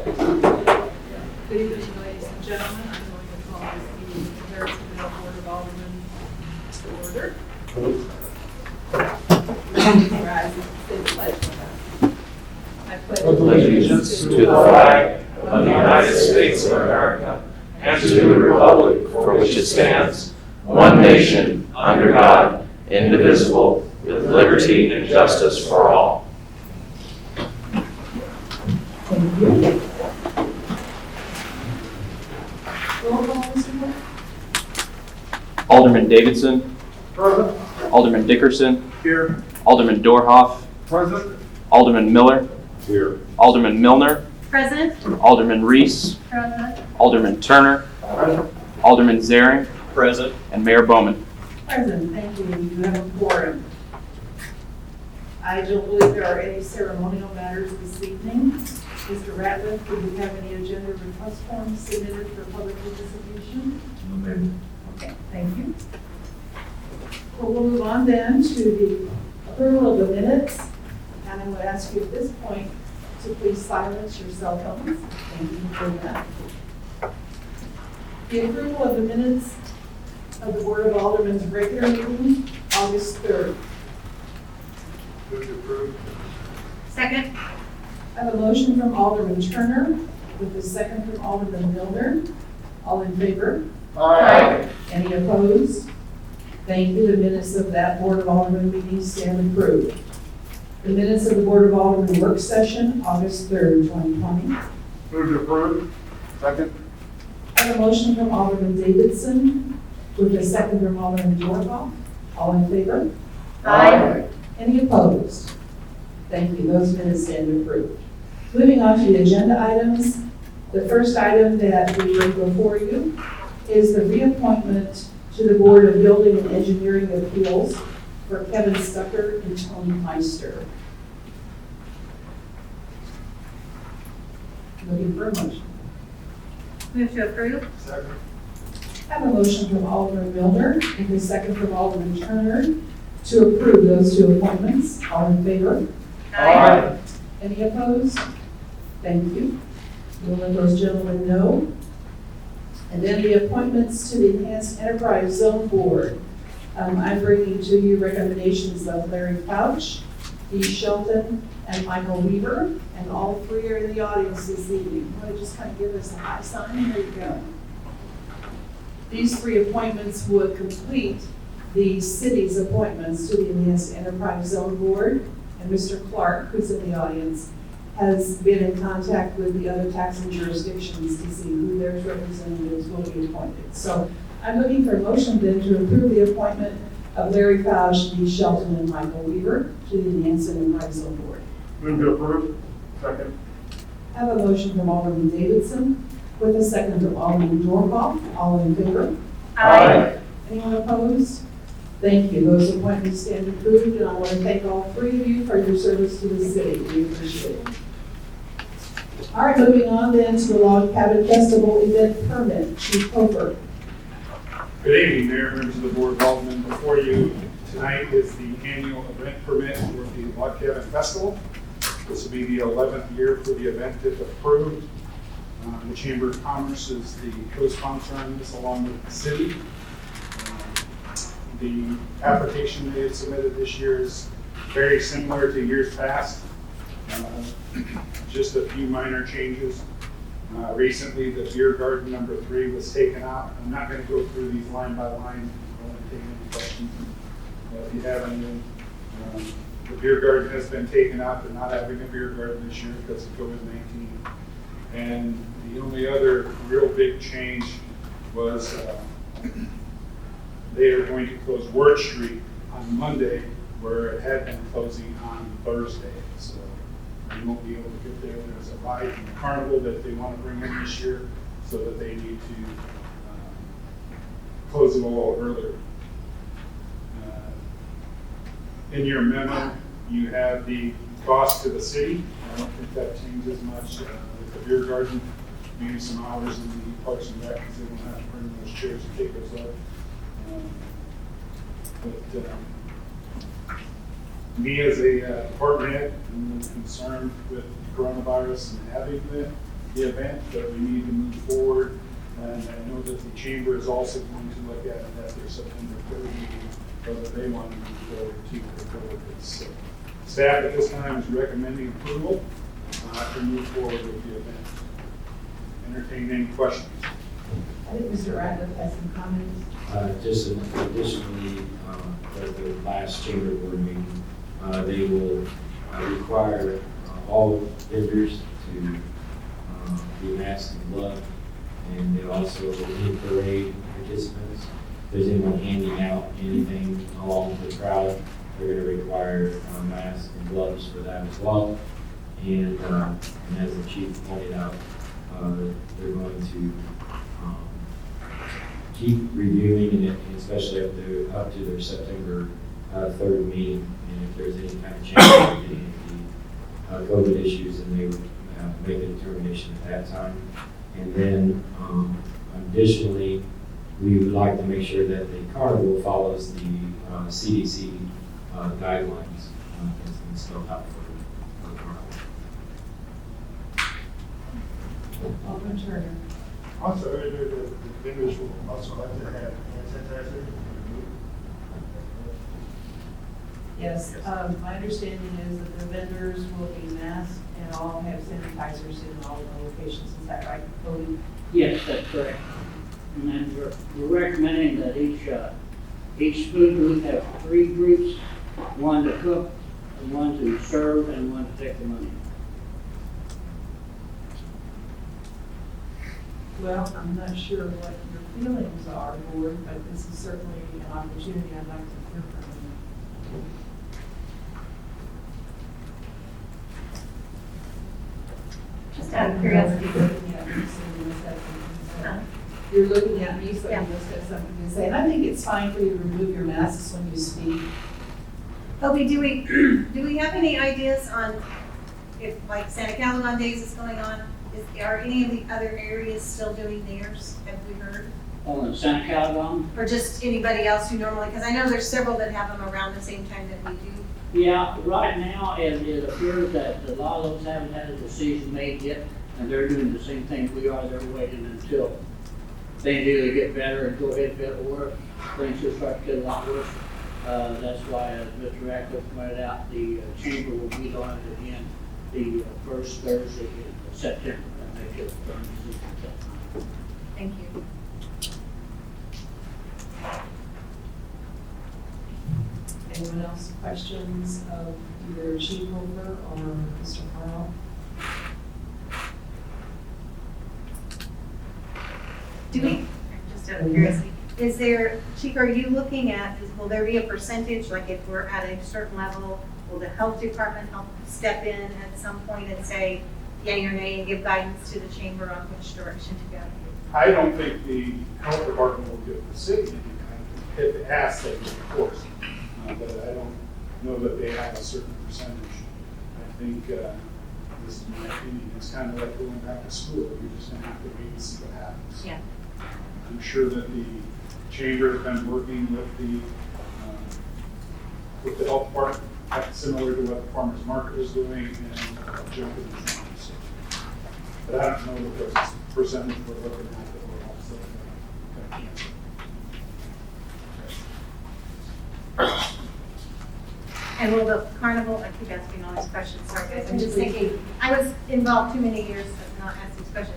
Good evening, ladies and gentlemen. I'm going to call this meeting of the Harrisonville Board of Aldermen to order. Please rise and say the pledge with us. I pledge allegiance to the flag of the United States of America and to the republic for which it stands, one nation, under God, indivisible, with liberty and justice for all. Thank you. Roll call, Mr. Moore. Alderman Davidson. Present. Alderman Dickerson. Here. Alderman Dorhoff. Present. Alderman Miller. Here. Alderman Milner. Present. Alderman Reese. Present. Alderman Turner. Present. Alderman Zaring. Present. And Mayor Bowman. Present, thank you. You have a quorum. I don't believe there are any ceremonial matters this evening. Mr. Ratliff, do we have any agenda request forms submitted for public participation? Okay, thank you. Well, we'll move on then to the approval of the minutes. And I would ask you at this point to please silence your cell phones. Thank you for that. The approval of the minutes of the Board of Aldermen's regular meeting, August 3rd. Move to approve. Second. I have a motion from Alderman Turner with a second from Alderman Milner. All in favor? Aye. Any opposed? Thank you. The minutes of that Board of Aldermen meeting stand approved. The minutes of the Board of Aldermen work session, August 3rd, 2020. Move to approve. Second. I have a motion from Alderman Davidson with a second from Alderman Dorhoff. All in favor? Aye. Any opposed? Thank you. Those minutes stand approved. Moving on to the agenda items. The first item that we bring before you is the reappointment to the Board of Building and Engineering Appeals for Kevin Stucker and Tony Meister. Looking for a motion. Move to approve. Second. I have a motion from Alderman Milner and a second from Alderman Turner to approve those two appointments. All in favor? Aye. Any opposed? Thank you. We'll let those gentlemen know. And then the appointments to the Enhanced Enterprise Zone Board. I'm bringing to you recommendations of Larry Couch, D. Shelton, and Michael Weaver, and all three are in the audience this evening. You want to just kind of give us a high sign? There you go. These three appointments would complete the city's appointments to the Enhanced Enterprise Zone Board. And Mr. Clark, who's in the audience, has been in contact with the other taxing jurisdictions to see who their representatives will be appointed. So I'm looking for a motion then to approve the appointment of Larry Fausch, D. Shelton, and Michael Weaver to the Enhanced Enterprise Zone Board. Move to approve. Second. I have a motion from Alderman Davidson with a second from Alderman Dorhoff. All in favor? Aye. Anyone opposed? Thank you. Those appointments stand approved, and I want to thank all three of you for your service to the city. We appreciate it. All right, moving on then to the Log Cabin Festival event permit. Chief Hofer. Good evening, Mayor, members of the Board of Aldermen. Before you tonight is the annual event permit for the Log Cabin Festival. This will be the 11th year for the event if approved. The Chamber of Commerce is the co-sponsor on this along with the city. The application they have submitted this year is very similar to years past. Just a few minor changes. Recently, the beer garden number 3 was taken out. I'm not going to go through these line by line. I won't take any questions if you have any. The beer garden has been taken out. They're not having a beer garden this year because of COVID-19. And the only other real big change was they are going to close Ward Street on Monday where it had been closing on Thursday. So you won't be able to get there. There's a ride from the carnival that they want to bring in this year so that they need to close it a little earlier. In your memo, you have the cost to the city. I don't think that changes much. With the beer garden, maybe some hours in the Parks and Rec because they don't have to bring those chairs and tables up. Me as a department head, I'm concerned with coronavirus and having it. the event, but we need to move forward. And I know that the chamber is also going to look at it at their September 3rd meeting, whether they want to move forward to. So staff at this time is recommending approval to move forward with the event. Entertain any questions? I think Mr. Ratliff has some comments. Just additionally, at the last chamber board meeting, they will require all vendors to be masked and gloved, and they also, any parade participants, if there's anyone handing out anything along the crowd, they're going to require masks and gloves for that as well. And as the chief pointed out, they're going to keep reviewing, and especially up to their September 3rd meeting. And if there's any kind of change in the COVID issues, then they would make a determination at that time. And then additionally, we would like to make sure that the carnival follows the CDC guidelines that's been spelled out for the carnival. Alderman Turner. Also, the vendors will also like to have hand sanitizer. Yes, my understanding is that the vendors will be masked and all have sanitizers in all the locations. Is that right, Cody? Yes, that's correct. And then we're recommending that each food booth have 3 groups, one to cook, one to serve, and one to take the money. Well, I'm not sure what your feelings are, Board, but this is certainly an opportunity I'd like to hear from you. Just out of curiosity. You're looking at me, so you Yeah. must have something to say. And I think it's fine for you to remove your masks when you speak. Toby, do we have any ideas on if, like, Santa Calhoun Days is going on? Are any of the other areas still doing theirs? Have we heard? On Santa Calhoun, Or just anybody else who normally, because I know there's several that have them around the same time that we do. yeah, right now, it appears that a lot of those haven't had a decision made yet, and they're doing the same thing we are. They're waiting until things either get better and go ahead a bit, or things will start to get a lot worse. That's why, as Mr. Ratcliffe pointed out, the chamber will be on it again the first Thursday in September, and make it a firm decision at that time. Thank you. Anyone else questions of either Chief Holder or Mr. Carl? Do we, just out of curiosity, is there, Chief, are you looking at, will there be a percentage, like if we're at a certain level, will the health department help step in at some point and say yea or nay and give guidance to the chamber on which direction to go? I don't think the health department will give the city any kind of, if they ask, they will, of course. But I don't know that they have a certain percentage. I think, this is my opinion, it's kind of like going back to school. You're just gonna have to wait and see what happens. Yeah. I'm sure that the chamber has been working with the health department, similar to what the farmer's market is doing and jumping in front. But I don't know what the percentage we're looking at that we're also going to cancel. And will the carnival, I keep asking all these questions, sorry guys, I'm just thinking, I was involved too many years to not ask these questions.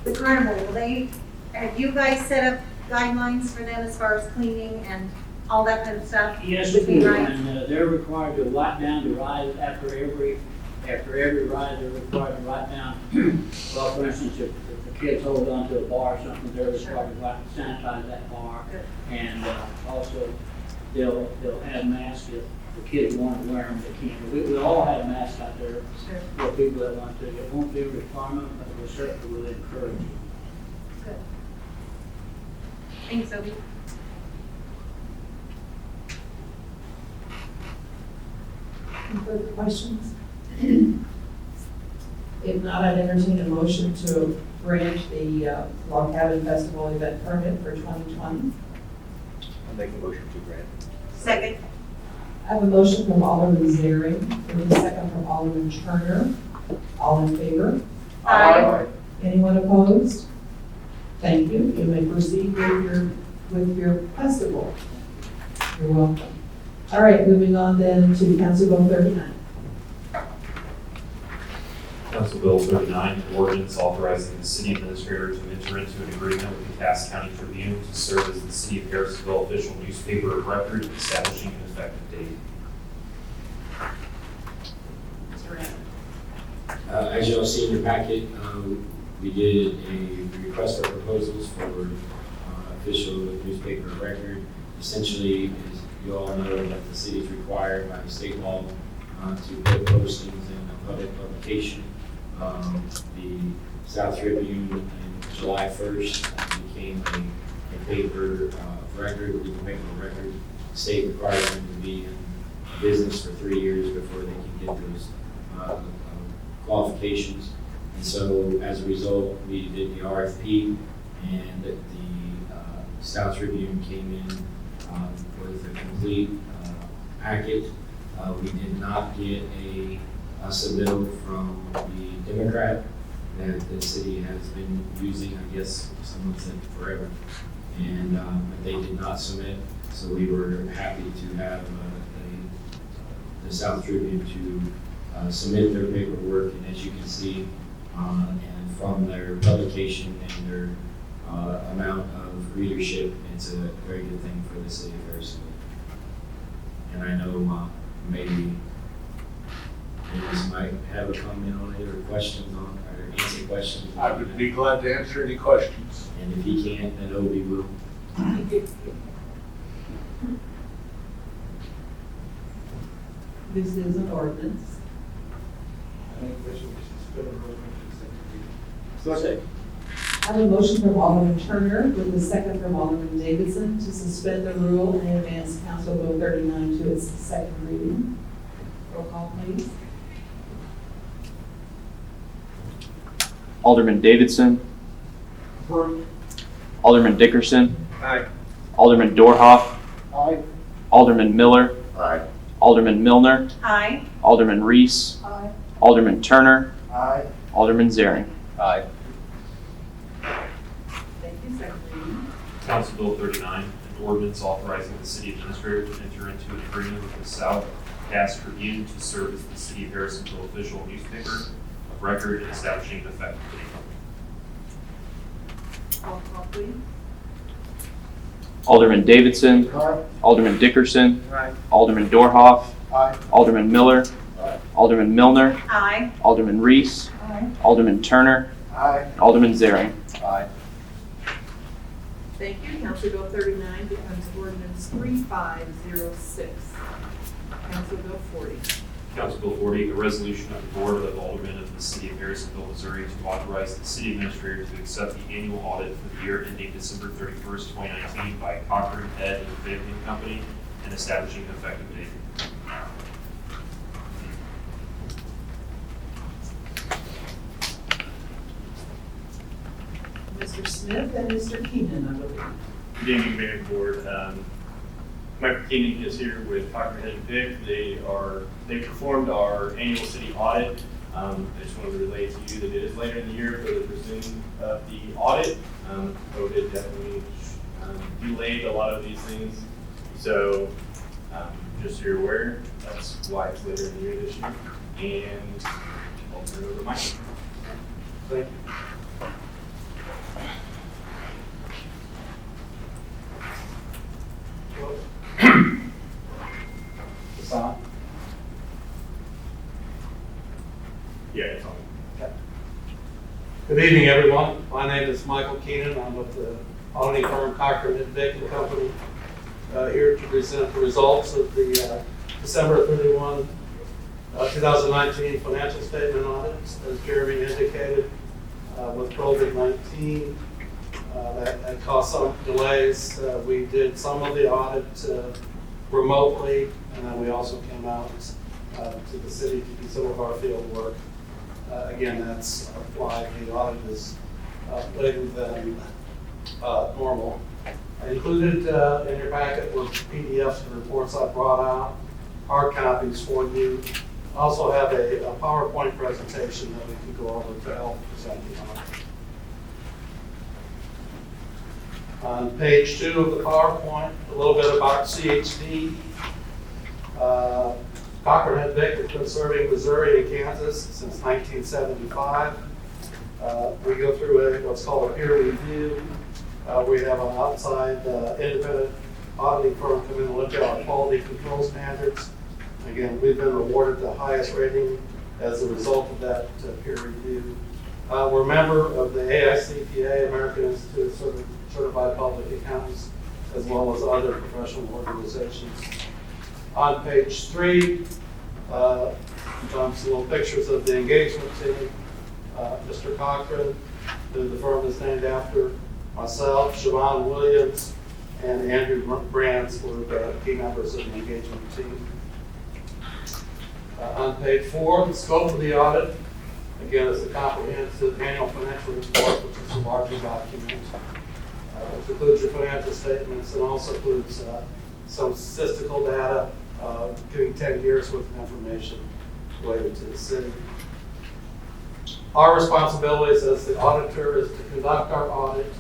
The carnival, have you guys set up guidelines for them as far as cleaning and all that kind of stuff? Yes, Would we be do, right? and they're required to wipe down the rides after every ride. They're required to wipe down. Well, for instance, if the kids hold on to a bar or something, they're required to wipe, sanitize that bar. Good. And also, they'll have masks if the kids want to wear them, they can. We all have masks out there Sure. for people that want to. It won't be a requirement, but we certainly will encourage you. Good. Thanks, Obie. Any further questions? If not, I'd entertain a motion to grant the Log Cabin Festival event permit for 2020. I'll make a motion to grant. Second. I have a motion from Alderman Zaring, and a second from Alderman Turner. All in favor? Aye. Anyone opposed? Thank you. You may proceed with your festival. You're welcome. All right, moving on then to Council Bill 39. Council Bill 39, an ordinance authorizing the city administrator to enter into an agreement with the Cass County Tribune to serve as the city of Harrisonville official newspaper of record, establishing an effective date. As you'll see in your packet, we did a request for proposals for official newspaper of record. Essentially, as you all know, that the city is required by state law to put postings in a public publication. The South Tribune on July 1st became a paper of record, legal paper of record. The state requires them to be in business for 3 years before they can get those qualifications. And so as a result, we did the RFP, and the South Tribune came in with a complete packet. We did not get a submittal from the Democrat that the city has been using, I guess someone said forever. And but they did not submit, so we were happy to have the South Tribune to submit their paperwork. And as you can see, and from their publication and their amount of readership, it's a very good thing for the city of Harrisonville. And I know maybe Dennis might have a comment on it or questions on it, or answer questions. I would be glad to answer any questions. And if he can't, then Obi will. This is an ordinance. I have a motion from Alderman Turner with a second from Alderman Davidson to suspend the rule and advance Council Bill 39 to its second reading. Roll call, please. Alderman Davidson. Alderman Dickerson. Aye. Alderman Dorhoff. Aye. Alderman Miller. Aye. Alderman Milner. Aye. Alderman Reese. Aye. Alderman Turner. Aye. Alderman Zaring. Aye. Thank you. Second reading. Council Bill 39, an ordinance authorizing the city administrator to enter into an agreement with the South Cass Tribune to serve as the city of Harrisonville official newspaper of record and establishing an effective date. Roll call, please. Alderman Davidson. Aye. Alderman Dickerson. Aye. Alderman Dorhoff. Aye. Alderman Miller. Alderman Milner. Aye. Alderman Reese. Aye. Alderman Turner. Aye. Alderman Zaring. Aye. Thank you. Council Bill 39 becomes ordinance 3506. Council Bill 40. Council Bill 40, a resolution of the Board of Aldermen of the city of Harrisonville, Missouri to authorize the city administrator to accept the annual audit for the year ending December 31st, 2019 by Cochran, Head, and Fabian Company and establishing an effective date. Mr. Smith and Mr. Keenan, I believe. Good evening, Mayor and Board. Michael Keenan is here with Cochran, Head and Pick. They performed our annual city audit. I just wanted to relay to you that it is later in the year for the resuming of the audit. COVID definitely delayed a lot of these things. So just so you're aware, that's why it's later in the year this year. And I'll turn it over to Michael. Thank you. It's on. Yeah, it's on. Good evening, everyone. My name is Michael Keenan. I'm with the auditing firm Cochran and Pick and Company, here to present the results of the December 31, 2019 financial statement audits. As Jeremy indicated, with COVID-19, that caused some delays. We did some of the audit remotely, and then we also came out to the city to do some of our field work. Again, that's why the audit is later than normal. Included in your packet were PDFs of the reports I brought out, hard copies for you also have a PowerPoint presentation that we can go over to help present you on. On page 2 of the PowerPoint, a little bit about CHD. Cochran Head Vic has been serving Missouri and Kansas since 1975. We go through what's called a peer review. We have an outside independent auditing firm come in and look at our quality control standards. Again, we've been awarded the highest rating as a result of that peer review. We're a member of the AICPA, American Institute of Certified Public Accountants, as well as other professional organizations. On page 3, some little pictures of the engagement team. Mr. Cochran, who the firm is named after, myself, Siobhan Williams, and Andrew Brands were the key members of the engagement team. On page 4, the scope of the audit. Again, it's a comprehensive annual financial report, which is a larger document. Which includes your financial statements and also includes some statistical data, giving 10 years worth of information related to the city. Our responsibilities as the auditor is to conduct our audit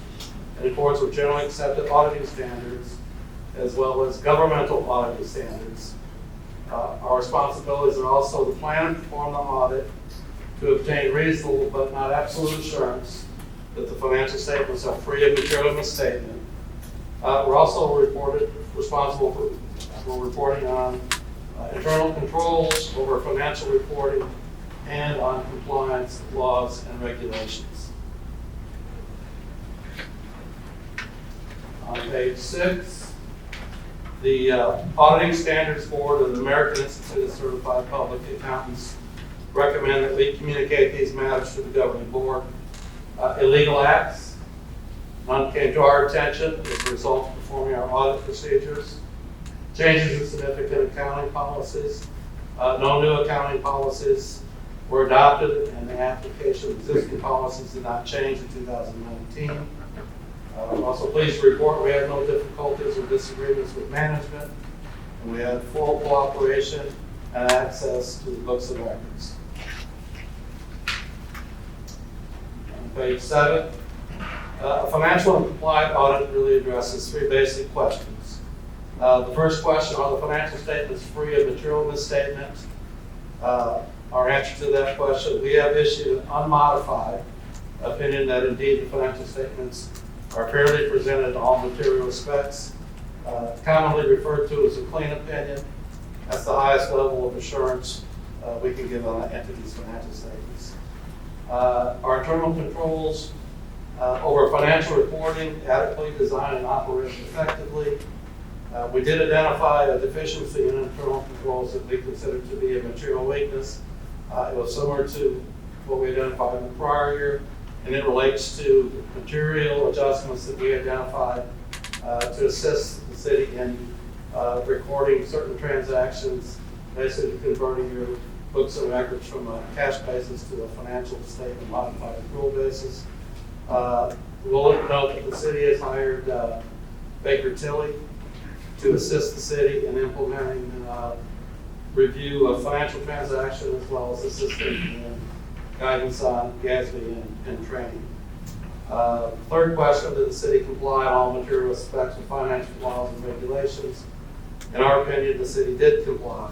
in accordance with generally accepted auditing standards, as well as governmental auditing standards. Our responsibilities are also to plan and perform the audit, to obtain reasonable but not absolute assurance that the financial statements are free of material misstatement. We're also responsible for reporting on internal controls over financial reporting and on compliance laws and regulations. On page 6, the Auditing Standards Board of the American Institute of Certified Public Accountants recommend that we communicate these matters to the governing board. Illegal acts, none came to our attention as a result of performing our audit procedures. Changes in significant accounting policies. No new accounting policies were adopted, and the application of existing policies did not change in 2019. I'm also pleased to report we had no difficulties or disagreements with management, and we had full cooperation and access to the books and records. On page 7, a financial and compliant audit really addresses 3 basic questions. The first question, are the financial statements free of material misstatement? Our answer to that question, we have issued an unmodified opinion that indeed the financial statements are fairly presented in all material respects. Commonly referred to as a clean opinion. That's the highest level of assurance we can give on an entity's financial statements. Our internal controls over financial reporting adequately designed and operated effectively. We did identify a deficiency in internal controls that we considered to be a material weakness. It was similar to what we identified in the prior year, and it relates to material adjustments that we identified to assist the city in recording certain transactions, basically converting your books and records from a cash basis to a financial statement modified accrual basis. We'll note that the city has hired Baker Tilly to assist the city in implementing review of financial transaction, as well as assisting in guidance on GASB and training. Third question, did the city comply in all material respects with financial laws and regulations? In our opinion, the city did comply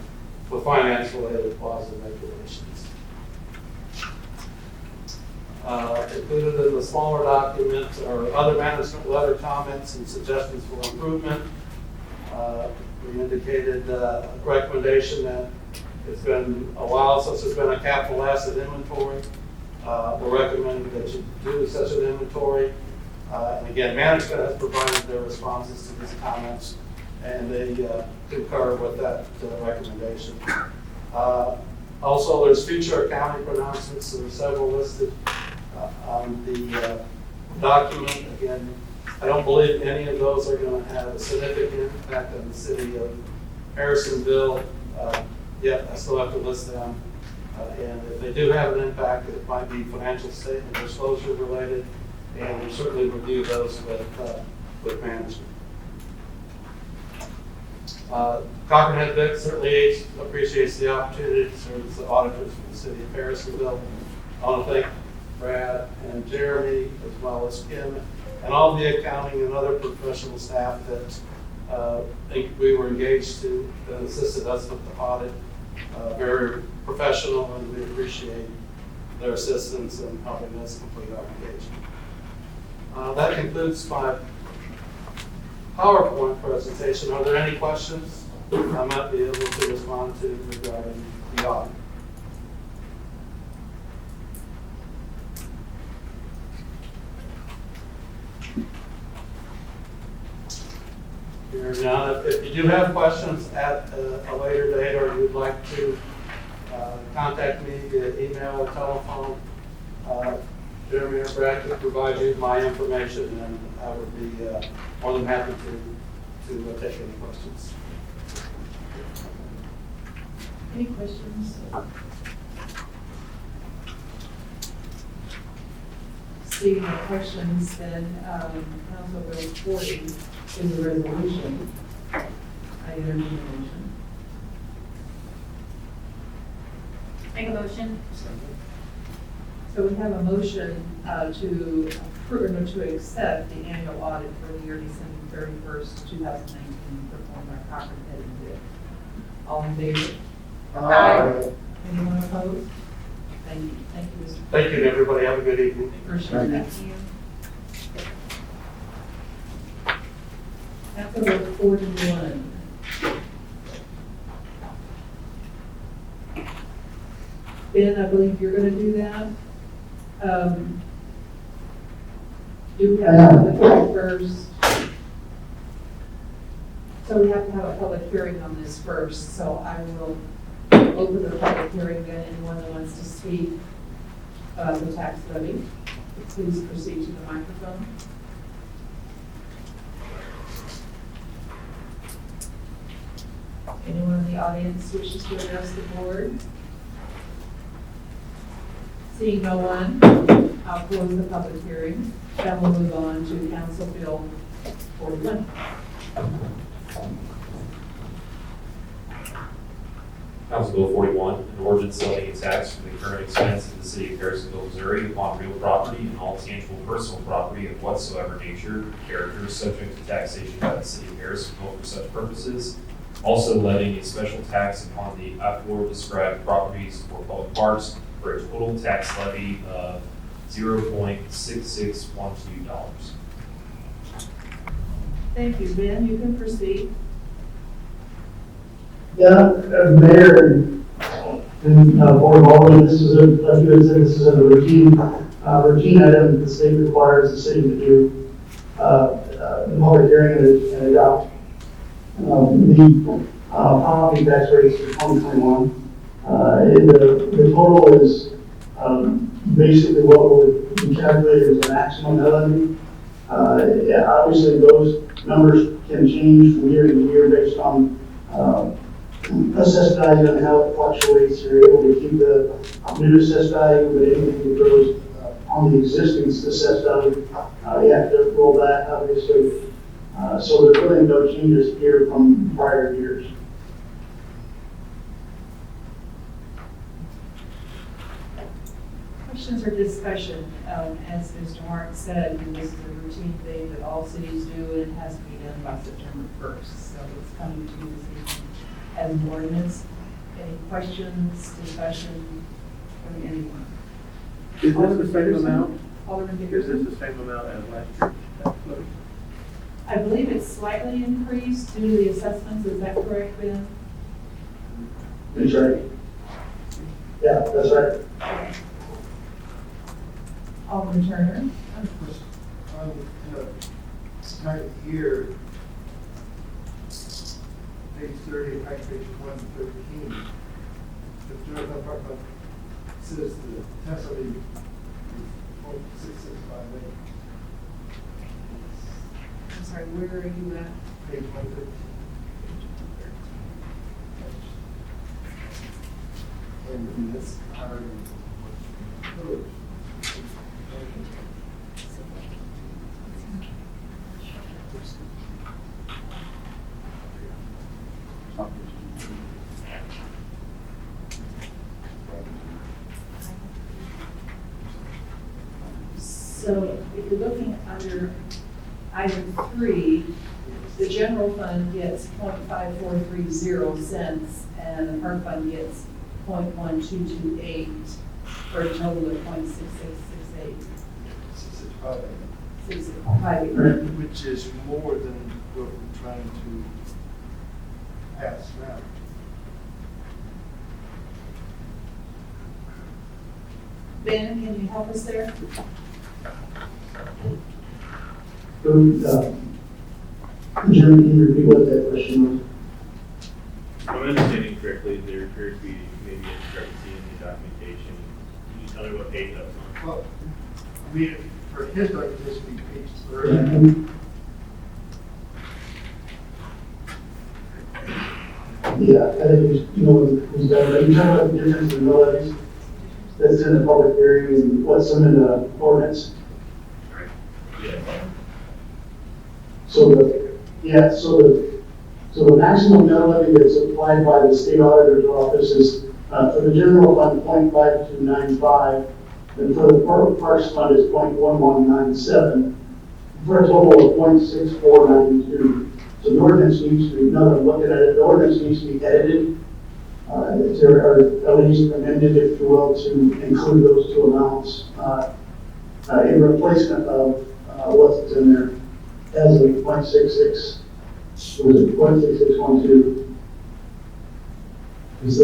with financial-related laws and regulations. Included in the smaller document are other management letter comments and suggestions for improvement. We indicated a recommendation that it's been a while since there's been a capital asset inventory. We're recommending that you do such an inventory. And again, management has provided their responses to these comments, and they concur with that recommendation. Also, there's future accounting pronouncements. There are several listed on the document. Again, I don't believe any of those are going to have a significant impact on the city of Harrisonville. Yet I still have to list them. And if they do have an impact, it might be financial statement disclosure related, and we certainly review those with management. Cochran Head Vic certainly appreciates the opportunity to serve as the auditors for the city of Harrisonville. I want to thank Brad and Jeremy, as well as Kim, and all the accounting and other professional staff that we were engaged to, that assisted us with the audit. Very professional, and we appreciate their assistance in helping us complete our engagement. That concludes my PowerPoint presentation. Are there any questions I might be able to respond to regarding the audit? Here now, if you do have questions at a later date, or you'd like to contact me via email or telephone, Jeremy or Brad could provide you my information, and I would be more than happy to take any questions. Any questions? Seeing no questions, then Council Bill 40 is a resolution. I entertain a motion. Make a motion. So we have a motion to approve, or to accept the annual audit for the year December 31st, 2019, performed by Cochran Head and Vic. All in favor? Aye. Anyone opposed? Thank you. Thank you, Mr. Thank you, everybody. Have a good evening. Appreciate that. Thank you. Council Bill 41. Ben, I believe you're going to do that. Do we have a public hearing first? So we have to have a public hearing on this first, so I will open the public hearing, then anyone that wants to speak about the tax levy, please proceed to the microphone. Anyone in the audience wishes to address the board? Seeing no one, I'll close the public hearing. Then we'll move on to Council Bill 41. Council Bill 41, an ordinance levying a tax for the current expense of the city of Harrisonville, Missouri upon real property and all tangible personal property of whatsoever nature or character subject to taxation by the city of Harrisonville for such purposes. Also levying a special tax upon the afore described properties for public parks for a total tax levy of $0.6612. Thank you, Ben. You can proceed. Yeah, Mayor and Board of Aldermen, this is a routine item that the state requires the city to do, the public hearing and adopt. The property tax rates for 2021. The total is basically what would be calculated as a maximum levy. Obviously, those numbers can change from year to year based on assessed value and how it fluctuates. You're able to keep the new assessed value, but anything that goes on the existing assessed value, you have to roll back, obviously. So there's really no changes here from prior years. Questions or discussion? As Mr. Hart said, this is a routine thing that all cities do, and it has to be done by September 1st. So it's coming to you this evening as an ordinance. Any questions, discussion from anyone? Is this the same amount? Alderman Is Dickerson? this the same amount as last year's tax levy? I believe it's slightly increased due to the assessments. Is that correct, Ben? That's right. Yeah, that's right. Okay. Alderman Turner? On right here, page 30, page 113, the joint apartment says the tax levy is 0.6658. I'm sorry, where are you at? Page 113. And that's higher than what's proposed. So if you're looking under item 3, the general fund gets 0.5430 cents and the park fund gets 0.1228 for a total of 0.6668. 658. Which is more than what we're trying to pass now. Ben, can you help us there? Jeremy, can you repeat what that question was? If I'm understanding correctly, there appears to be maybe a discrepancy in the documentation. Can you tell me what page that was on? Well, I mean, for his documentation, page 30. Yeah, I think, you know, who's got it, you talking about the difference in mill levies that's in the public hearing and what's in the ordinance? Yeah. So the maximum mill levy that's applied by the state auditor's office is, for the general fund, 0.5295, and for the parks fund is 0.1197, for a total of 0.6492. So the ordinance needs to be, now that I'm looking at it, the ordinance needs to be edited, or at least amended, if you will, to include those two amounts, in replacement of, what's in there as of 0.66, was it 0.6612? Is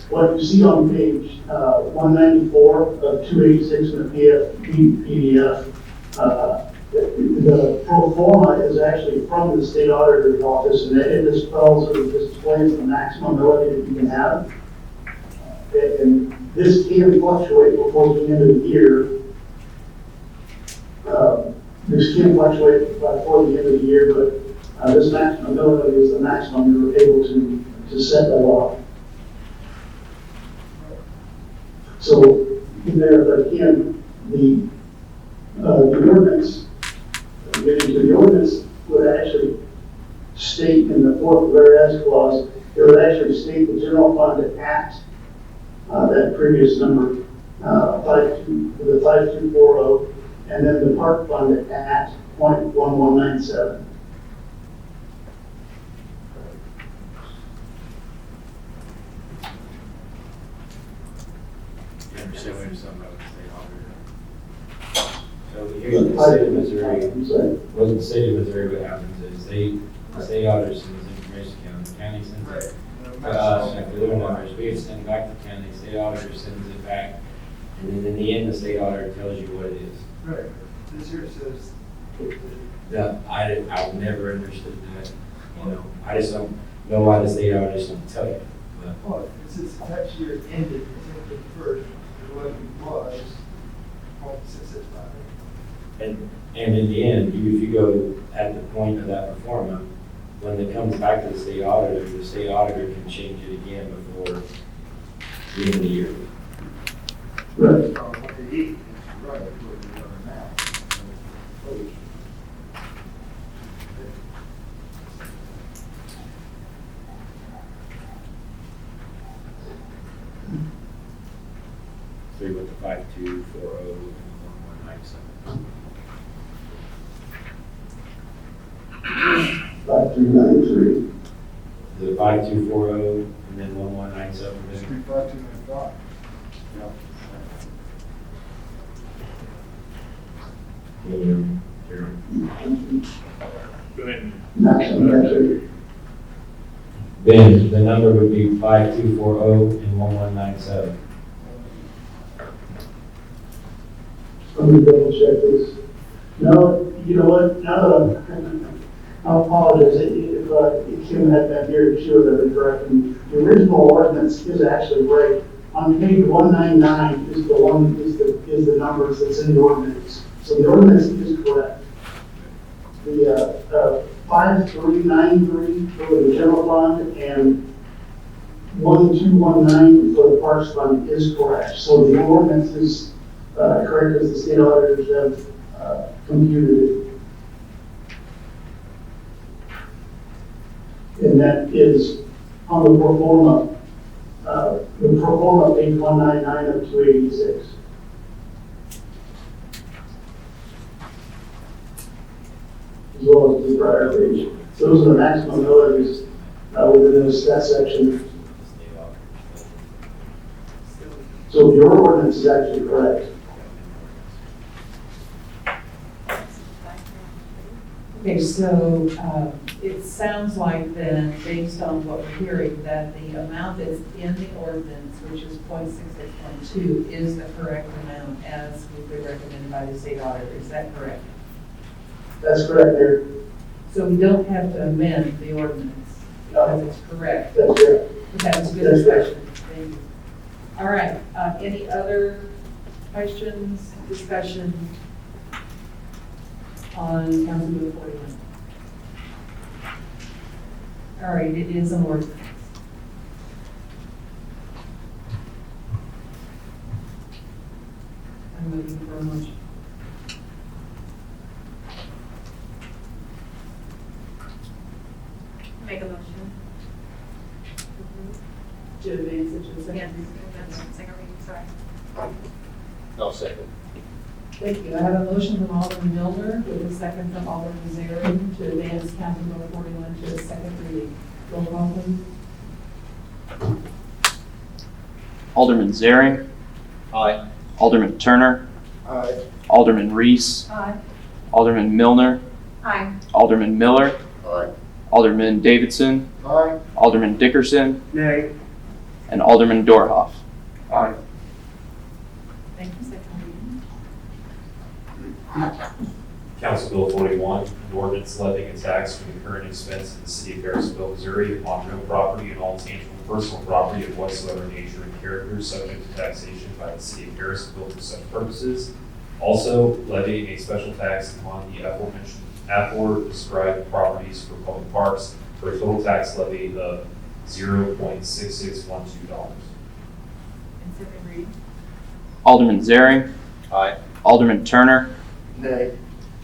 what you see on page 194 of 286 in the PDF, the pro forma is actually from the state auditor's office, and it dispels or displays the maximum ability that you can have. And this can fluctuate before the end of the year. This can fluctuate before the end of the year, but this maximum ability is the maximum you're able to set by law. So in there, but again, the ordinance, getting to the ordinance would actually state in the fourth whereas clause, it would actually state the general fund at that previous number, the 5240, and then the park fund at 0.1197. You understand what you're talking about with the state auditor? So here in the state of Missouri, well, in the state of Missouri, what happens is the state auditor sends information to the county sends it to us, and if we're doing numbers, we have to send it back to the county, the state auditor sends it back, and then in the end, the state auditor tells you what it is. Right. This here says. I've never understood that, you know, I just don't know why the state auditor doesn't tell you. But Well, it says tax year ended December 1st, and what it was 0.665. And in the end, if you go at the point of that pro forma, when it comes back to the state auditor can change it again before the end of the year. Right. What they eat is right, what they're doing now. So you went to 5240 and 1197. 5393. The 5240 and then 1197. It's 35295. Yeah. Go ahead. Maximum, actually. Then the number would be 5240 and 1197. Let me double check this. No, you know what, now that I apologize, if Kim had been here, she would have been correct. The original ordinance is actually right. On page 199 is the numbers that's in the ordinance. So the ordinance is correct. The 5393 for the general fund and 1219 for the parks fund is correct. So the ordinance is correct as the state auditors have computed it. And that is on the pro forma page 199 of 286. as well as the prior page. Those are the maximum mill levies within that section. So your ordinance is actually correct. Okay, so it sounds like then, based on what we're hearing, that the amount that's in the ordinance, which is .6612, is the correct amount as would be recommended by the state auditor. Is that correct? That's correct, Mayor. So we don't have to amend the ordinance because it's correct. That's correct. That was a good discussion. Thank you. All right, any other questions, discussion on Council Bill 41? All right, it is an ordinance. I'm looking for a motion. Make a motion. To advance it to the second Yes, reading. that's second reading, sorry. No second. Thank you. I have a motion from Alderman Milner with a second from Alderman Zarin to advance Council Bill 41 to a second reading. Roll call, please. Alderman Zaring. Aye. Alderman Turner. Aye. Alderman Reese. Aye. Alderman Milner. Aye. Alderman Miller. Aye. Alderman Davidson. Aye. Alderman Dickerson. Nay. And Alderman Dorhoff. Aye. Thank you. Second reading. Council Bill 41, an ordinance levying a tax from the current expense of the city of Harrisonville, Missouri upon real property and all tangible personal property of whatsoever nature and character subject to taxation by the city of Harrisonville for such purposes. Also levying a special tax upon the aforementioned described properties for public parks for a total tax levy of $0.6612. And second reading. Alderman Zaring. Aye. Alderman Turner. Nay.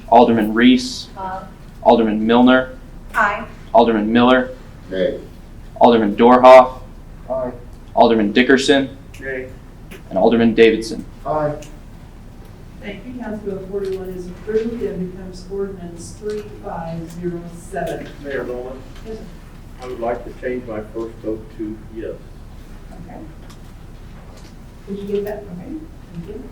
Alderman Reese. Aye. Alderman Milner. Aye. Alderman Miller. Nay. Alderman Dorhoff. Aye. Alderman Dickerson. Nay. And Alderman Davidson. Aye. Thank you. Council Bill 41 is approved and becomes ordinance 3507. Mayor Bowman, Yes, sir. I would like to change my first vote to yes. Okay. Did you get that? Okay. Thank you.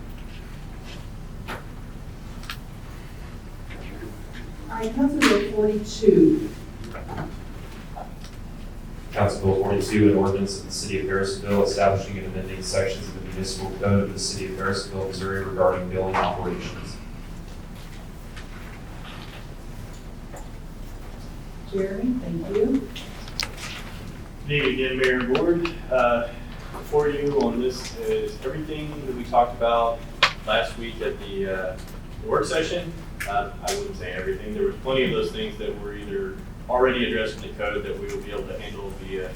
All right, Council Bill 42. Council Bill 42, an ordinance of the city of Harrisonville establishing and amending sections of the municipal code of the city of Harrisonville, Missouri regarding billing operations. Jeremy, thank you. Good evening again, Mayor and Board. Before you on this is everything that we talked about last week at the work session. I wouldn't say everything. There was plenty of those things that were either already addressed in the code that we will be able to handle via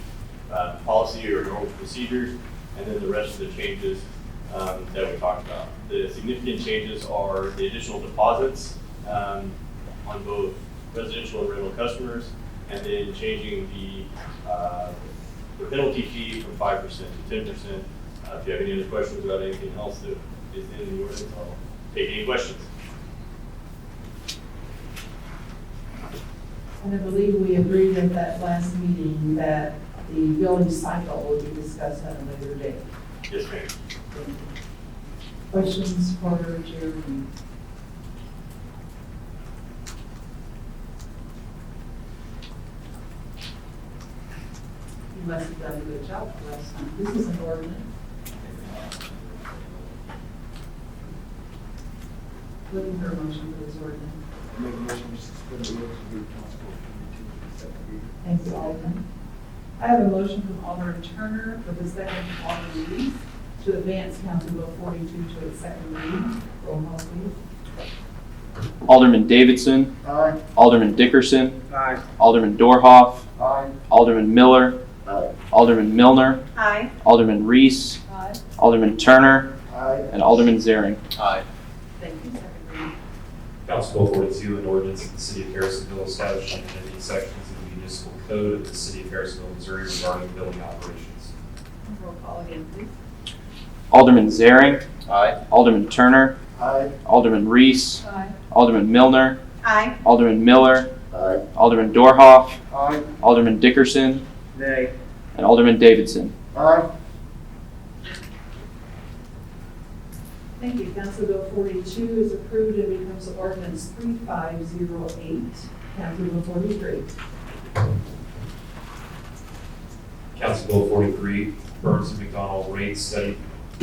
policy or normal procedures, and then the rest of the changes that we talked about. The significant changes are the additional deposits on both residential and rental customers, and then changing the penalty fee from 5% to 10%. If you have any other questions about anything else that is in the ordinance, I'll take any questions. And I believe we agreed at that last meeting that the billing cycle will be discussed at a later date. Yes, ma'am. Thank you. Questions for Jeremy? You must have done a good job last time. This is an ordinance. Looking for a motion for this ordinance. Make a motion to suspend the rules and read Council Bill 42 to the second reading. Thank you, Alderman. I have a motion from Alderman Turner with a second from Alderman Reese to advance Council Bill 42 to its second reading. Roll call, please. Alderman Davidson. Aye. Alderman Dickerson. Aye. Alderman Dorhoff. Aye. Alderman Miller. Aye. Alderman Milner. Aye. Alderman Reese. Aye. Alderman Turner. Aye. And Alderman Zaring. Aye. Thank you. Second reading. Council Bill 42, an ordinance of the city of Harrisonville establishing and amending sections of the municipal code of the city of Harrisonville, Missouri regarding billing operations. Roll call again, please. Alderman Zaring. Aye. Alderman Turner. Aye. Alderman Reese. Aye. Alderman Milner. Aye. Alderman Miller, Aye. Alderman Dorhoff, Aye. Alderman Dickerson, Nay. and Alderman Davidson. Aye. Thank you. Council Bill 42 is approved and becomes ordinance 3508. Council Bill 43. Council Bill 43, Burns and McDonald rate study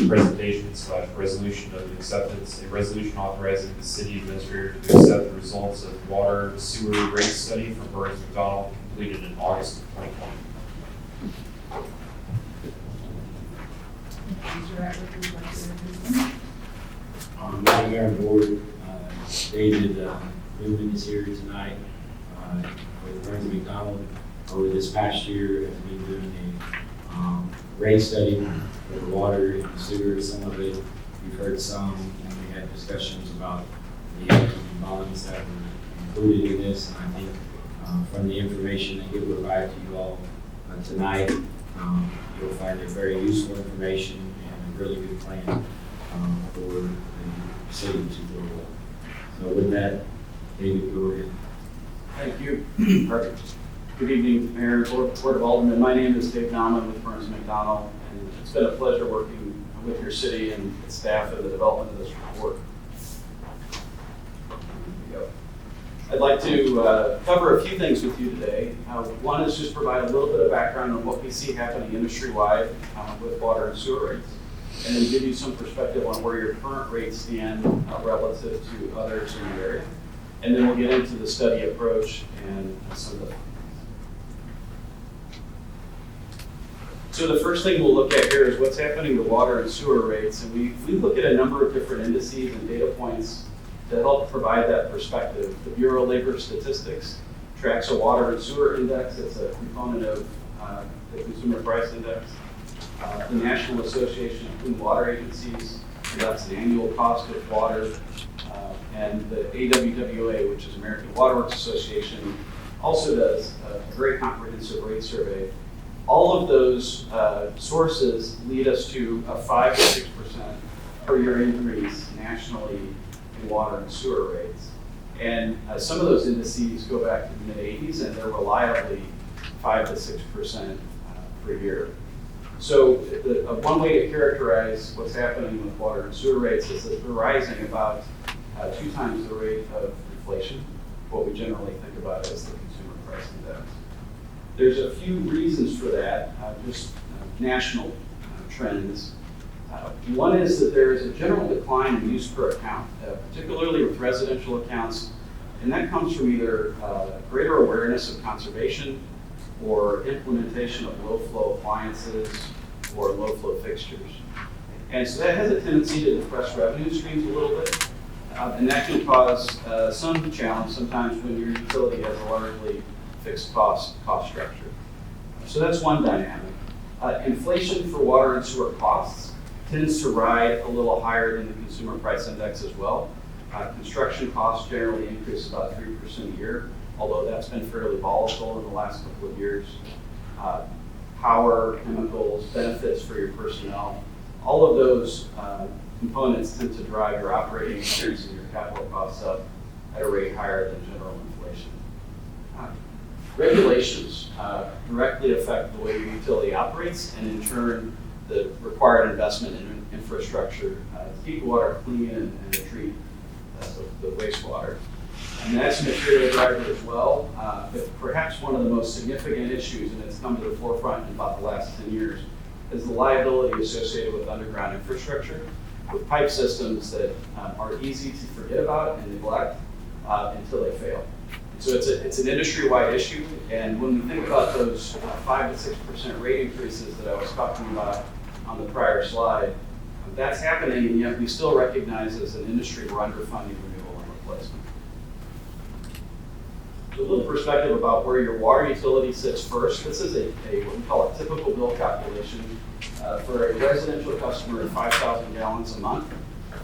presentation / resolution of acceptance, a resolution authorizing the city administrator to accept the results of water sewer rate study from Burns and McDonald completed in August of 2020. Mr. Ratliff, would you like to introduce them? Madam Mayor and Board, David Newman is here tonight with Burns and McDonald. Over this past year, have been doing a rate study for the water and sewer. Some of it you've heard some, and we had discussions about the bonds that were included in this. And I think from the information that he'll provide to you all tonight, you'll find it very useful information and a really good plan for the city to go with. So with that, David, go ahead. Thank you. Perfect. Good evening, Mayor and Board of Aldermen. My name is Dave Nauman with Burns and McDonald, and it's been a pleasure working with your city and its staff in the development of this report. I'd like to cover a few things with you today. One is just provide a little bit of background on what we see happening industry-wide with water and sewer rates, and then give you some perspective on where your current rates stand relative to others in the area. And then we'll get into the study approach and some of the. So the first thing we'll look at here is what's happening to water and sewer rates. And we look at a number of different indices and data points to help provide that perspective. The Bureau of Labor Statistics tracks a water and sewer index. It's a component of the Consumer Price Index. The National Association of Clean Water Agencies conducts the annual cost of water. And the AWWA, which is American Water Works Association, also does a very comprehensive rate survey. All of those sources lead us to a 5 to 6% per year increase nationally in water and sewer rates. And some of those indices go back to the mid-'80s, and they're reliably 5 to 6% per year. So one way to characterize what's happening with water and sewer rates is that they're rising about 2 times the rate of inflation, what we generally think about as the Consumer Price Index. There's a few reasons for that, just national trends. One is that there is a general decline in use per account, particularly with residential accounts, and that comes from either greater awareness of conservation or implementation of low-flow appliances or low-flow fixtures. And so that has a tendency to depress revenue streams a little bit, and that can cause some challenge sometimes when your utility has a largely fixed cost structure. So that's one dynamic. Inflation for water and sewer costs tends to ride a little higher than the Consumer Price Index as well. Construction costs generally increase about 3% a year, although that's been fairly volatile in the last couple of years. Power, chemicals, benefits for your personnel, all of those components tend to drive your operating expense and your capital costs up at a rate higher than general inflation. Regulations directly affect the way your utility operates, and in turn, the required investment in infrastructure to keep the water clean and to treat the wastewater. And that's a material driver as well, but perhaps one of the most significant issues, and it's come to the forefront in about the last 10 years, is the liability associated with underground infrastructure, with pipe systems that are easy to forget about and neglect until they fail. So it's an industry-wide issue, and when we think about those 5 to 6% rate increases that I was talking about on the prior slide, that's happening, and yet we still recognize as an industry we're underfunding renewal and replacement. So a little perspective about where your water utility sits first. This is what we call a typical bill calculation for a residential customer of 5,000 gallons a month.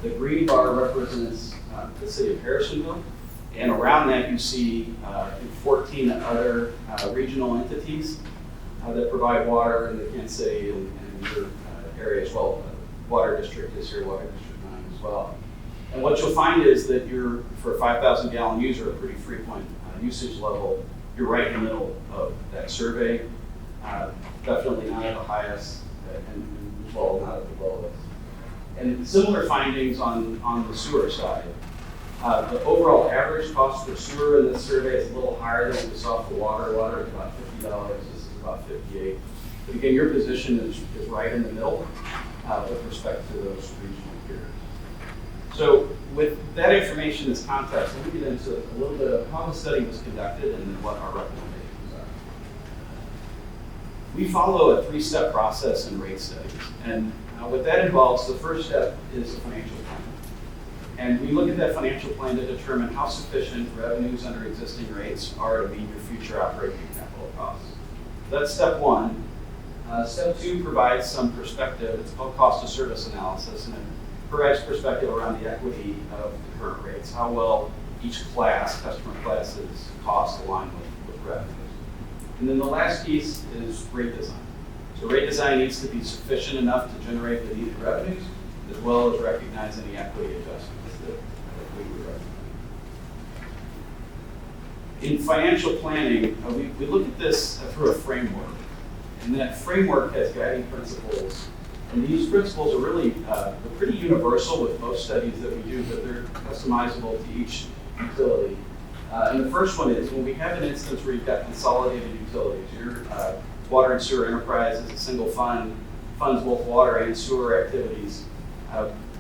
The green bar represents the city of Harrisonville. And around that, you see 14 other regional entities that provide water in the Kansas City and your area as well. Water District is here, Water District 9 as well. And And what you'll find is that you're, for a 5,000 gallon user, a pretty frequent usage level, you're right in the middle of that survey. Definitely not at the highest, and well, not at the lowest. And similar findings on the sewer side. The overall average cost for sewer in this survey is a little higher than what we saw for water. Water is about $50, this is about $58. But again, your position is right in the middle with respect to those regional peers. So with that information as context, let me get into a little bit of how the study was conducted and then what our recommendations are. We follow a 3-step process in rate studies. And what that involves, the first step is a financial plan. And we look at that financial plan to determine how sufficient revenues under existing rates are to meet your future operating capital costs. That's step one. Step two provides some perspective. It's called cost of service analysis, and it provides perspective around the equity of the current rates, how well each class, customer classes, costs align with revenues. And then the last piece is rate design. So rate design needs to be sufficient enough to generate the needed revenues, as well as recognize any equity adjustments that we would recommend. In financial planning, we look at this through a framework. And that framework has guiding principles. And these principles are really they're pretty universal with most studies that we do, but they're customizable to each utility. And the first one is when we have an instance where you've got consolidated utilities, your water and sewer enterprise is a single fund, funds both water and sewer activities.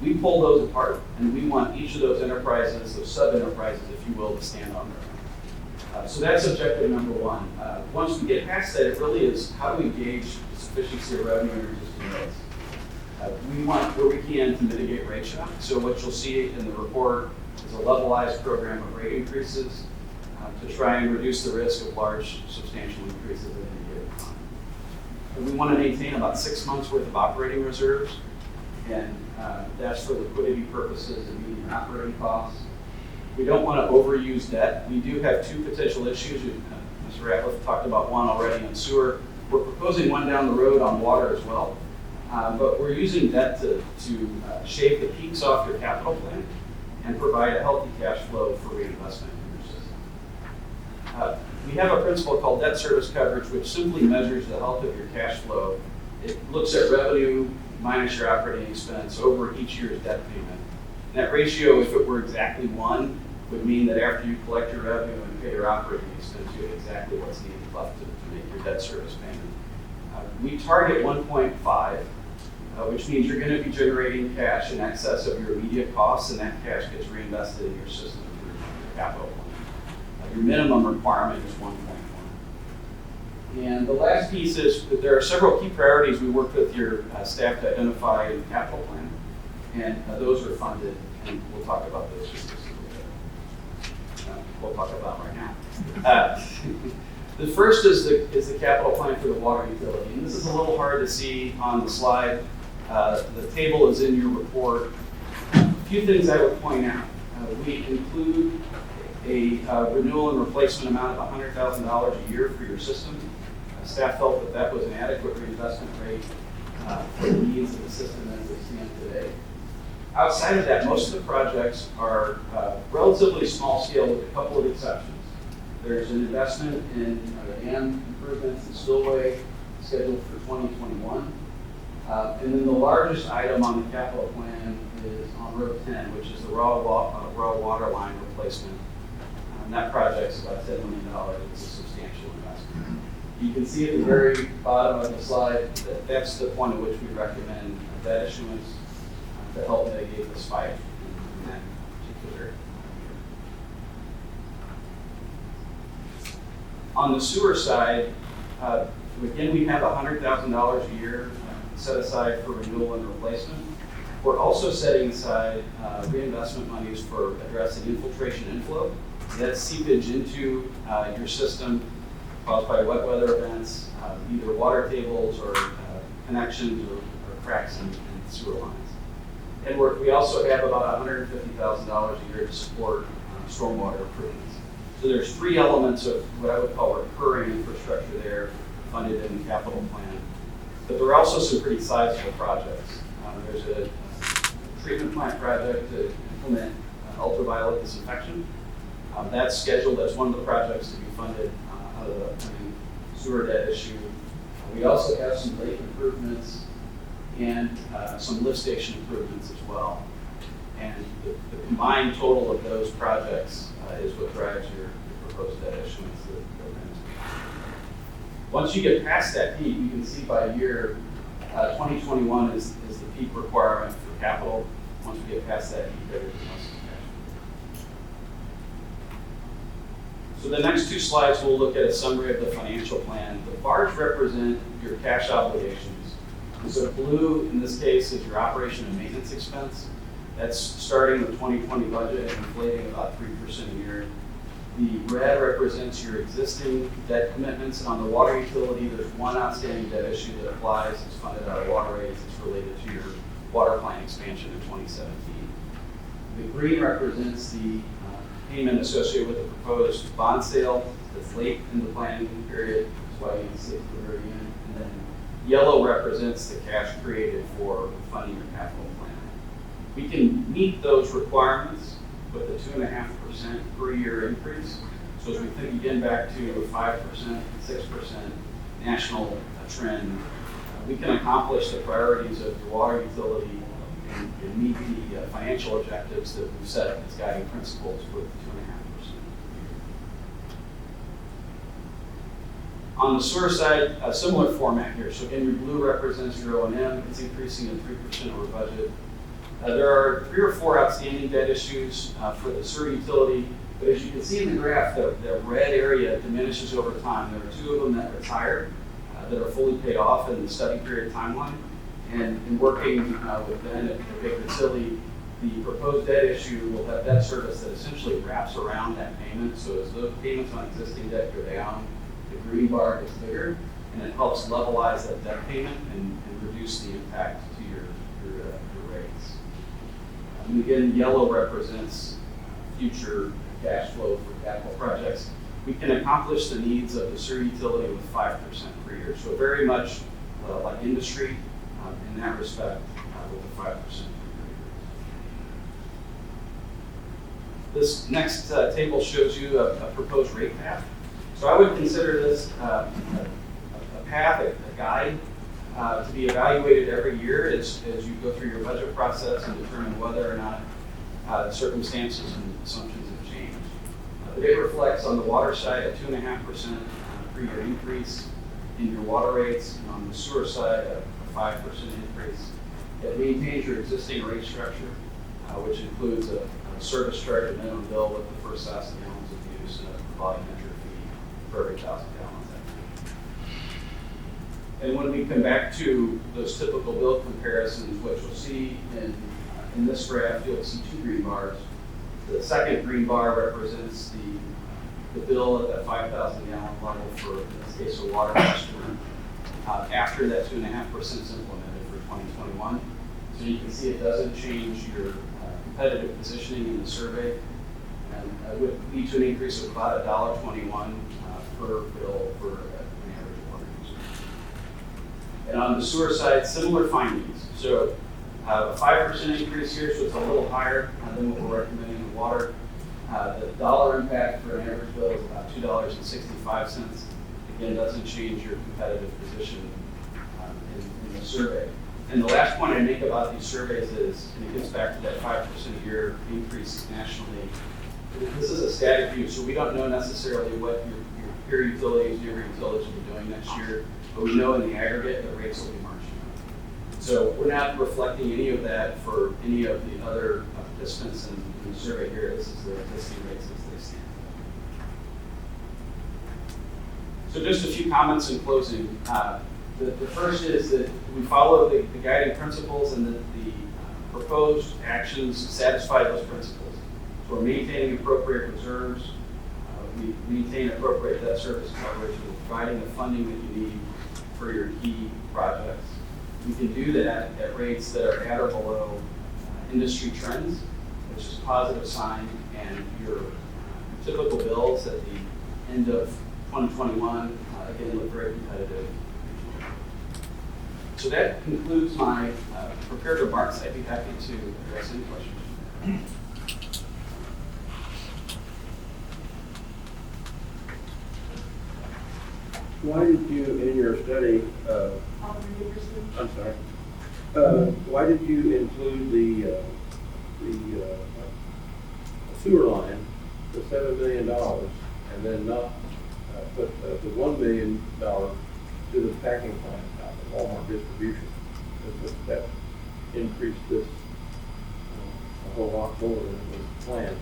We pull those apart, and we want each of those enterprises, those sub-enterprises, if you will, to stand on their own. So that's objective number one. Once we get past that, it really is how do we gauge the sufficiency of revenue in existing rates. We want, where we can, to mitigate rate shock. So what you'll see in the report is a levelized program of rate increases to try and reduce the risk of large, substantial increases in any given time. And we want to maintain about 6 months worth of operating reserves, and that's for liquidity purposes and meeting operating costs. We don't want to overuse debt. We do have 2 potential issues. Mr. Ratliff talked about one already on sewer. We're proposing one down the road on water as well. But we're using debt to shave the peaks off your capital plan and provide a healthy cash flow for reinvestment in your system. We have a principle called debt service coverage, which simply measures the health of your cash flow. It looks at revenue minus your operating expense over each year's debt payment. And that ratio, if it were exactly 1, would mean that after you collect your revenue and pay your operating expense, you have exactly what's needed left to make your debt service payment. We target 1.5. Which means you're going to be generating cash in excess of your immediate costs, and that cash gets reinvested in your system through your capital plan. Your minimum requirement is 1.1. And the last piece is that there are several key priorities we worked with your staff to identify in the capital plan, and those are funded, and we'll talk about those just a little bit. We'll talk about right now. The first is the capital plan for the water utility, and this is a little hard to see on the slide. The table is in your report. A few things I would point out. We include a renewal and replacement amount of $100,000 a year for your system. Staff felt that that was an adequate reinvestment rate for the needs of the system as they stand today. Outside of that, most of the projects are relatively small scale with a couple of exceptions. There's an investment in dam improvements and spillway scheduled for 2021. And then the largest item on the capital plan is on Road 10, which is the raw water line replacement. And that project's about $10 million. It's a substantial investment. You can see at the very bottom of the slide that that's the point at which we recommend debt issuance to help mitigate the spike in that particular year. On the sewer side, again, we have $100,000 a year set aside for renewal and replacement. We're also setting aside reinvestment monies for addressing infiltration inflow. That's seepage into your system caused by wet weather events, either water tables or connections or cracks in sewer lines. And we also have about $150,000 a year to support stormwater improvements. So there's 3 elements of what I would call recurring infrastructure there funded in the capital plan. But there are also some pretty sizable projects. There's a treatment plant project in implement ultraviolet disinfection. That's scheduled as one of the projects to be funded out of the upcoming sewer debt issue. We also have some lake improvements and some lift station improvements as well. And the combined total of those projects is what drives your proposed debt issuance. Once you get past that peak, you can see by year, 2021 is the peak requirement for capital. Once we get past that peak, everything else is cash. So the next two slides, we'll look at a summary of the financial plan. The bars represent your cash obligations. And so blue, in this case, is your operation and maintenance expense. That's starting the 2020 budget and inflating about 3% a year. The red represents your existing debt commitments, and on the water utility, there's one outstanding debt issue that applies. It's funded out of water rates. It's related to your water plant expansion in 2017. The green represents the payment associated with the proposed bond sale that's late in the planning period. That's why you can see it at the very end. And then yellow represents the cash created for funding your capital plan. We can meet those requirements with a 2.5% per year increase. So as we think again back to a 5%, 6% national trend, we can accomplish the priorities of the water utility and meet the financial objectives that we've set as guiding principles with 2.5%. On the sewer side, a similar format here. So again, your blue represents your O&M. It's increasing at 3% over budget. There are 3 or 4 outstanding debt issues for the sewer utility, but as you can see in the graph, the red area diminishes over time. There are 2 of them that retired that are fully paid off in the study period timeline. And in working with Ben at Baker Tilly, the proposed debt issue will have debt service that essentially wraps around that payment. So as the payments on existing debt go down, the green bar gets bigger, and it helps levelize that debt payment and reduce the impact to your rates. And again, yellow represents future cash flow for capital projects. We can accomplish the needs of the sewer utility with 5% per year. So very much like industry in that respect with a 5% per year. This next table shows you a proposed rate path. So I would consider this a path, a guide to be evaluated every year as you go through your budget process and determine whether or not circumstances and assumptions have changed. But it reflects on the water side a 2.5% per year increase in your water rates, and on the sewer side a 5% increase. It maintains your existing rate structure, which includes a service charge and minimum bill with the first 1,000 gallons of use and a volumetric fee for every 1,000 gallons. And when we come back to those typical bill comparisons, what you'll see in this graph, you'll see 2 green bars. The second green bar represents the bill at that 5,000 gallon level for, in this case, a water customer after that 2.5% is implemented for 2021. So you can see it doesn't change your competitive positioning in the survey, and would lead to an increase of about $1.21 per bill for an average water user. And on the sewer side, similar findings. So a 5% increase here, so it's a little higher than what we're recommending in water. The dollar impact for an average bill is about $2.65. Again, doesn't change your competitive position in the survey. And the last point I make about these surveys is, and it gets back to that 5% a year increase nationally, this is a static view, so we don't know necessarily what your peer utilities, neighboring utilities will be doing next year, but we know in the aggregate the rates will be marching up. So we're not reflecting any of that for any of the other participants in the survey here. This is the existing rates as they stand. So just a few comments in closing. The first is that we follow the guiding principles and that the proposed actions satisfy those principles. So we're maintaining appropriate reserves, we maintain appropriate debt service coverage, we're providing the funding that you need for your key projects. We can do that at rates that are at or below industry trends, which is a positive sign, and your typical bills at the end of 2021, again, look very competitive. So that concludes my prepared remarks. I'd be happy to address any questions. Why did you, in your study, I'm sorry, why did you include the sewer line, the $7 million, and then not put the $1 million to the packing plant out of Walmart distribution? That increased this a whole lot more than it was planned.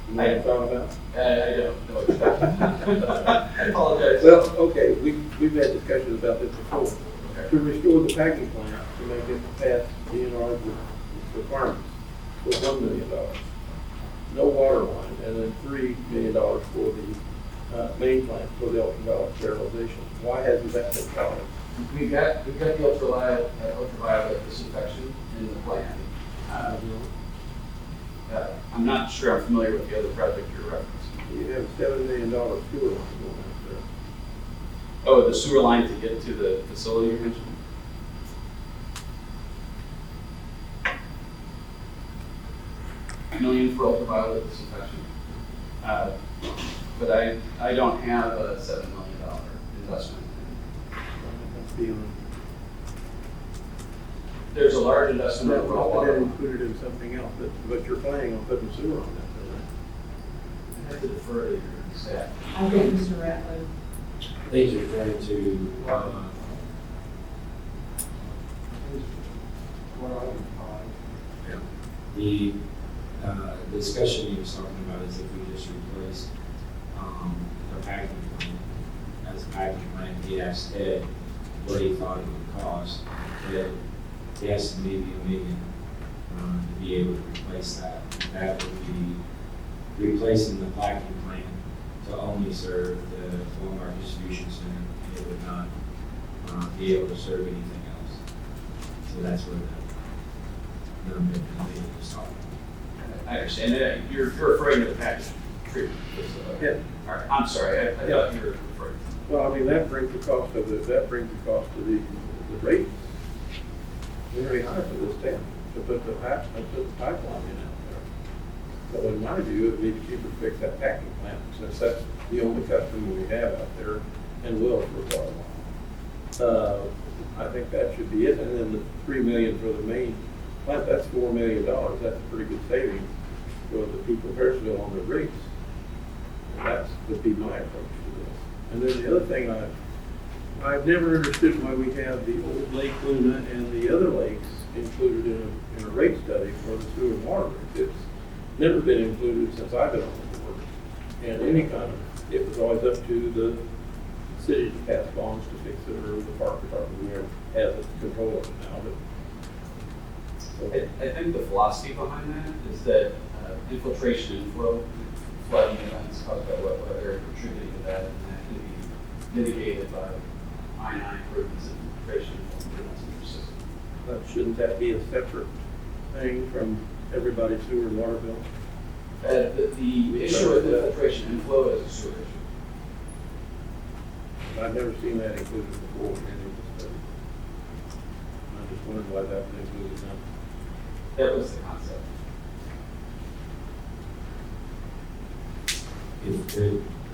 You know what I'm talking about? I don't know what you're talking about. I apologize. Well, okay, we've had discussions about this before. To restore the packing plant, to make it pass DNR's requirements, was $1 million. No water line, and then $3 million for the main plant for the ultraviolet sterilization. Why hasn't that been followed? We've got the ultraviolet disinfection in the plan. I'm not sure I'm familiar with the other project you're referencing. You have a $7 million sewer line going out there. Oh, the sewer line to get to the facility you mentioned? $1 million for ultraviolet disinfection. But I don't have a $7 million investment. That's beyond. There's a large investment That in must raw have water. been included in something else, but you're planning on putting sewer on that, I have to defer to your staff. I think Mr. Ratliff. I think you're referring to, the discussion he was talking about is if we just replace the packing plant as a packing plant, he asked Ed what he thought it would cost. Ed guessed maybe $1 million to be able to replace that. That would be replacing the packing plant to only serve the Walmart distribution center. It would not be able to serve anything else. So that's where the number that he was talking about. I understand that. You're referring to the package treatment facility. Yeah. All right, I'm sorry, I thought you were referring. well, I mean, that brings the cost of the rate very high for this town, to put the pipeline in out there. So in my view, it would be cheaper to fix that packing plant, since that's the only customer we have out there, and will for quite a while. I think that should be it, and then the $3 million for the main plant, that's $4 million. That's a pretty good saving for the people of Harrisonville on their rates. And that would be my approach to this. And then the other thing I've never understood why we have the old Lake Luna and the other lakes included in a rate study for the sewer and water rates. It's never been included since I've been on the board. And it was always up to the city to pass bonds to fix it, or the park department, whoever has control of it now. I think the philosophy behind that is that infiltration and flooding events caused by wet weather are contributing to that, and that can be mitigated by I-9 improvements and infiltration improvements in your system. Shouldn't that be a separate thing from everybody's sewer and water bill? The issue with infiltration and flow is a sewer issue. I've never seen that included before in any of the studies. I just wondered why that was included now. That was the concept.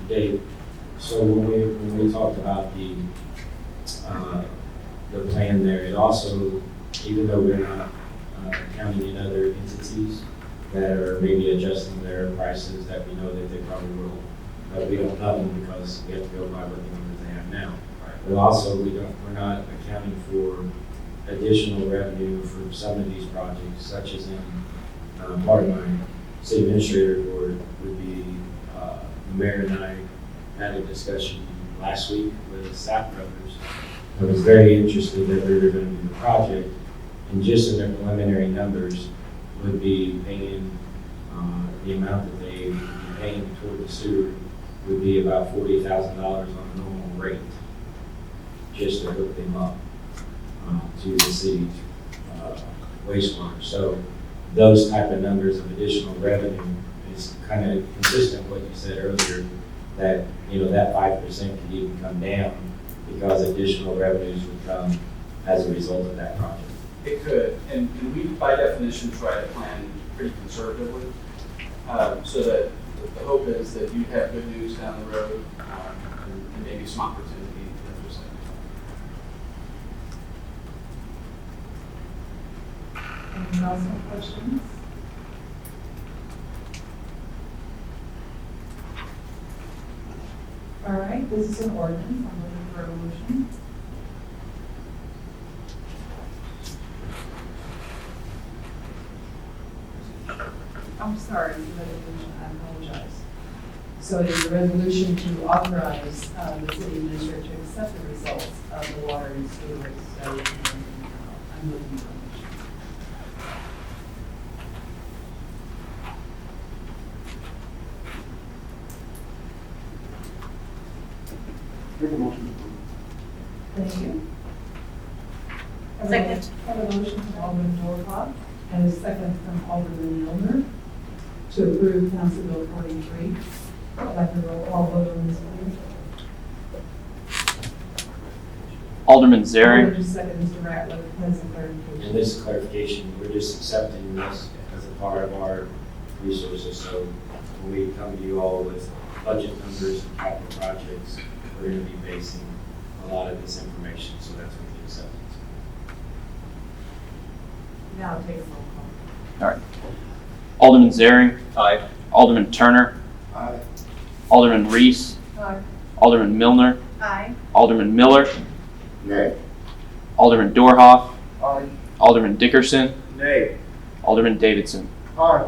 Dave, so when we talked about the plan there, it also, even though we're not counting in other entities that are maybe adjusting their prices that we know that they probably will, but we don't know them because we have to go by what the numbers they have now. But also, we're not accounting for additional revenue from some of these projects, such as in part of my city administrator board would be the mayor and I had a discussion last week with Staff Brothers. I was very interested that we were going to do the project, and just in their preliminary numbers would be paying the amount that they would be paying toward the sewer would be about $40,000 on a normal rate, just to hook them up to the city's wastewater. So those type of numbers of additional revenue is kind of consistent with what you said earlier, that that 5% could even come down because additional revenues would come as a result of that project. It could, and we by definition try to plan pretty conservatively, so that the hope is that you have good news down the road and maybe some opportunity for just like Anyone else have questions? All right, this is an ordinance. I'm looking for a motion. I'm sorry, the resolution, I apologize. So it is a resolution to authorize the city administrator to accept the results of the water and sewer rate study. I'm looking for a motion. Thank you. Second. Have a motion from Alderman Dorhoff and a second from Alderman Milner to approve Council Bill 43. I'd like to roll call vote on this, please. Alderman Zeri. Just a second, Mr. Ratliff has a And clarification. this clarification, we're just accepting this as a part of our resources. So when we come to you all with budget numbers and capital projects, we're going to be basing a lot of this information. So that's what the acceptance. Now take a roll call. All right. Alderman Zeri. Aye. Alderman Turner. Aye. Alderman Reese. Aye. Alderman Milner. Aye. Alderman Miller. Nay. Alderman Dorhoff. Aye. Alderman Dickerson. Nay. Alderman Davidson. Aye.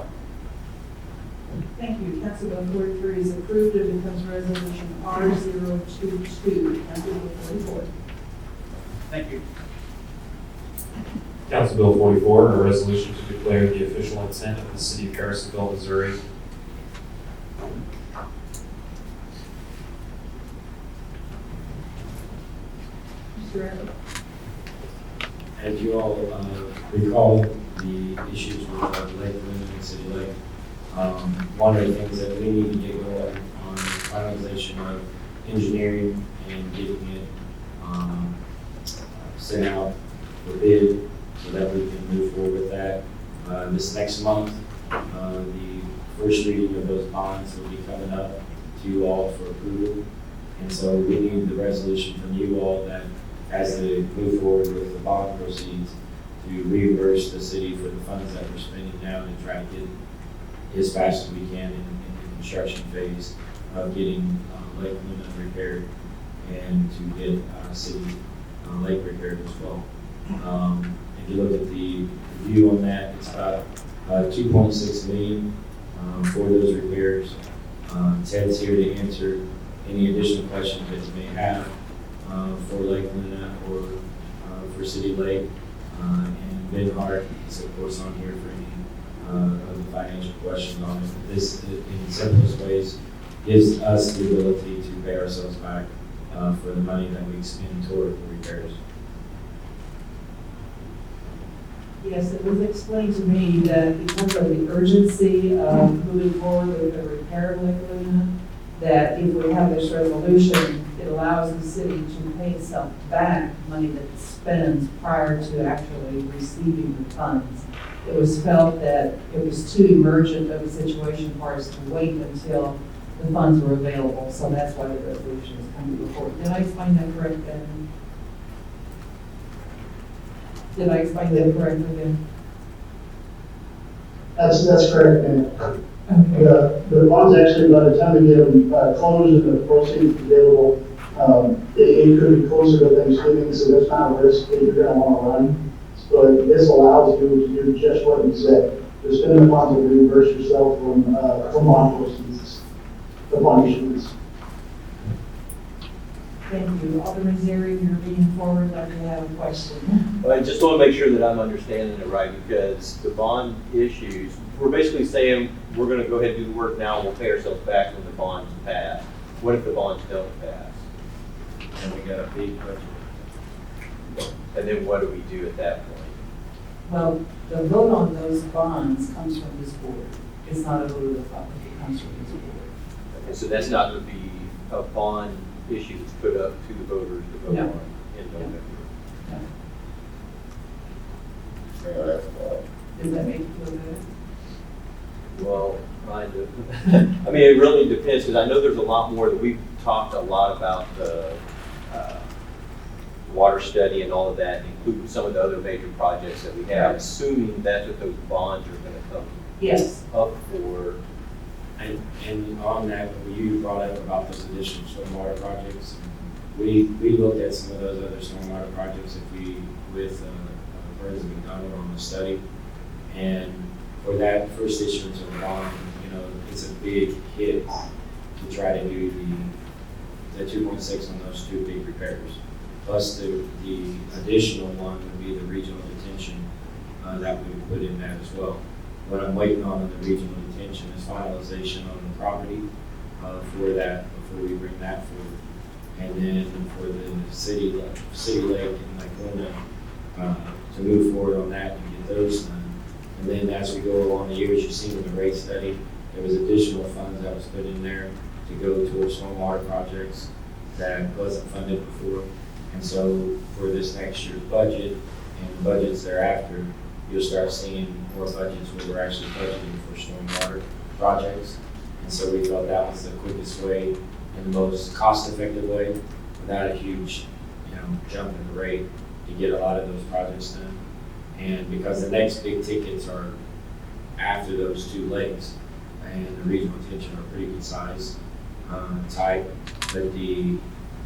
Thank you. Council Bill 43 is approved and becomes resolution R022. Council Bill 44. Thank you. Council Bill 44, a resolution to declare the official intent of the city of Harrisonville, Missouri. Mr. Ratliff. As you all recall, the issues with Lake Luna and City Lake, one of the things that we need to get going on finalization of engineering and getting it sent out for bid so that we can move forward with that. This next month, the first reading of those bonds will be coming up to you all for approval. And so we need the resolution from you all that as they move forward with the bond proceeds to reimburse the city for the funds that we're spending now and try to get as fast as we can in the construction phase of getting Lake Luna repaired and to get city lake repaired as well. If you look at the review on that, it's about $2.6 million for those repairs. Ted's here to answer any additional questions that you may have for Lake Luna or for City Lake. And Ben Hart is of course on here for any of the financial questions on it. This, in the simplest ways, gives us the ability to pay ourselves back for the money that we expend toward the repairs. Yes, it was explained to me that because of the urgency of moving forward with the repair of Lake Luna, that if we have this resolution, it allows the city to pay itself back money that it spends prior to actually receiving the funds. It was felt that it was too emergent of a situation for us to wait until the funds were available, so that's why the resolution is coming before. Did I explain that correctly, Ben? Did I explain that correctly, Ben? That's correct, and Okay. the bonds actually, by the time we get them closed and the proceeds available, it could be closer to Thanksgiving, so there's not a risk that you're gonna wanna run. But this allows you to do just what you said, to spend the funds and reimburse yourself from bond proceeds, the bond issuance. Thank you. Alderman Zeri, you're leaning forward like you have a question. I just want to make sure that I'm understanding it right, because the bond issues, we're basically saying we're going to go ahead and do the work now and we'll pay ourselves back when the bonds pass. What if the bonds don't pass? And we got a big budget. And then what do we do at that point? Well, the vote on those bonds comes from this board. It's not a vote of the public, it comes from this board. Okay, so that's not going to be a bond issue that's put up to the voters to vote No. on in November. Does that make you feel good? Well, kind of. I mean, it really depends, because I know there's a lot more that talked a lot about the water study and all of that, including some of the other major projects that we have, assuming that's what those bonds are gonna come Yes. up for. And on that, when you brought up about those additional stormwater projects, we looked at some of those other stormwater projects with Burns and McDonald on the study. And for that first issuance of a bond, it's a big hit to try to do the 2.6 on those two big repairs. Plus the additional one would be the regional detention that we would put in that as well. What I'm waiting on the regional detention is finalization on the property for that before we bring that forward. And then for the city lake and Lake Luna, to move forward on that and get those done. And then as we go along the years, you've seen in the rate study, there was additional funds that was put in there to go towards stormwater projects that wasn't funded before. And so for this next year's budget and budgets thereafter, you'll start seeing more budgets where we're actually budgeting for stormwater projects. And so we felt that was the quickest way and the most cost-effective way without a huge, jump in the rate to get a lot of those projects done. And because the next big tickets are after those two lakes, and the regional detention are pretty good size type, but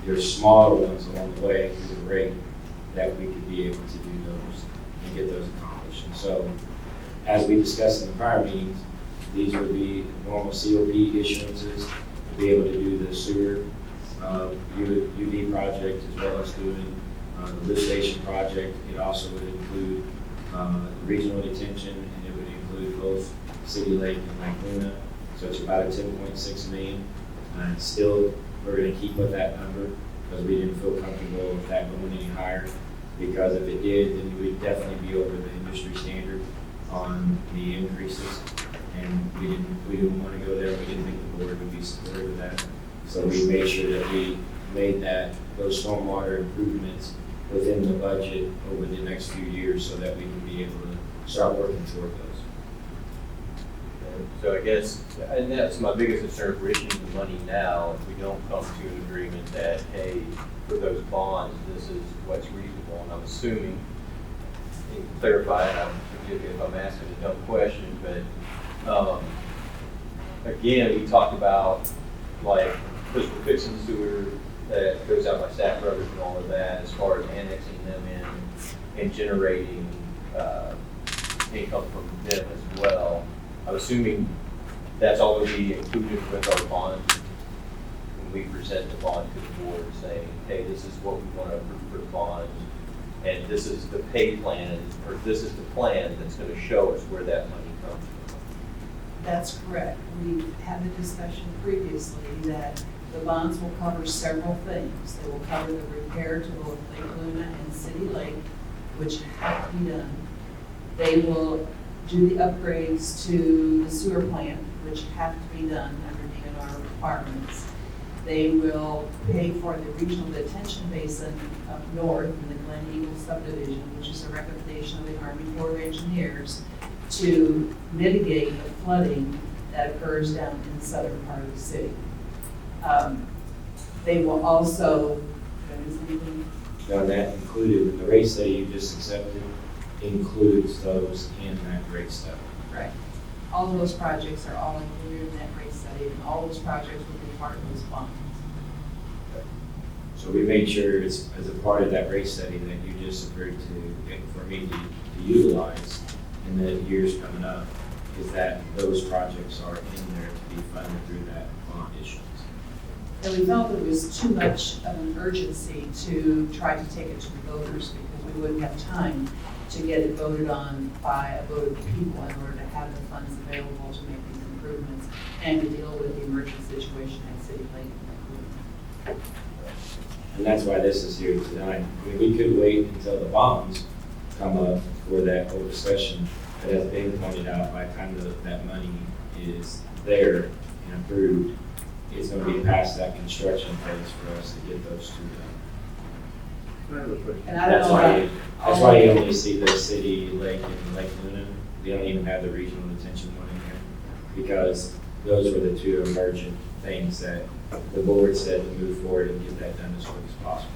there's smaller ones along the way through the rate that we could be able to do those and get those accomplished. And so, as we discussed in the prior meetings, these would be normal COP issuances to be able to do the sewer UV project as well as doing the lift station project. It also would include the regional detention, and it would include both City Lake and Lake Luna. So it's about a 10.6 million. And still, we're going to keep with that number because we didn't feel comfortable with that going any higher. Because if it did, then we'd definitely be over the industry standard on the increases. And we didn't want to go there. We didn't think the board would be supportive of that. So we made sure that we made those stormwater improvements within the budget over the next few years so that we can be able to start working toward those. So I guess, and that's my biggest concern, if we're issuing the money now, if we don't come to an agreement that, hey, for those bonds, this is what's reasonable, and I'm assuming, you can clarify, and forgive me if I'm asking a dumb question, but again, we talked about, like, because we're fixing the sewer that goes out by Staff Brothers and all of that, as far as annexing them in and generating income from them as well. I'm assuming that's all going to be included with our bond when we present the bond to the board saying, hey, this is what we want to approve for the bond, and this is the pay plan, or this is the plan that's going to show us where that money comes from. That's correct. We had the discussion previously that the bonds will cover several things. They will cover the repair to both Lake Luna and City Lake, which have to be done. They will do the upgrades to the sewer plant, which have to be done under DNR requirements. They will pay for the regional detention basin up north in the Glen Eagle subdivision, which is a recommendation of the Army Corps of Engineers to mitigate the flooding that occurs down in the southern part of the city. They will also, Now that included, the rate study you just accepted includes those in that rate study. right, all of those projects are all included in that rate study, and all those projects will be part of those bonds. So we made sure as a part of that rate study that you just agreed to, for me to utilize in the years coming up, is that those projects are in there to be funded through that bond issuance. And we felt there was too much of an urgency to try to take it to the voters because we wouldn't have time to get it voted on by a vote of the people in order to have the funds available to make these improvements and to deal with the emergent situation at City Lake. And that's why this is here tonight. I mean, we could wait until the bonds come up for that whole discussion, but as Ben pointed out, by the time that money is there and approved, it's going to be past that construction phase for us to get those two done. And I don't know That's why you only see the City Lake and Lake Luna. They don't even have the regional detention one in here because those were the two emergent things that the board said to move forward and get that done as quick as possible.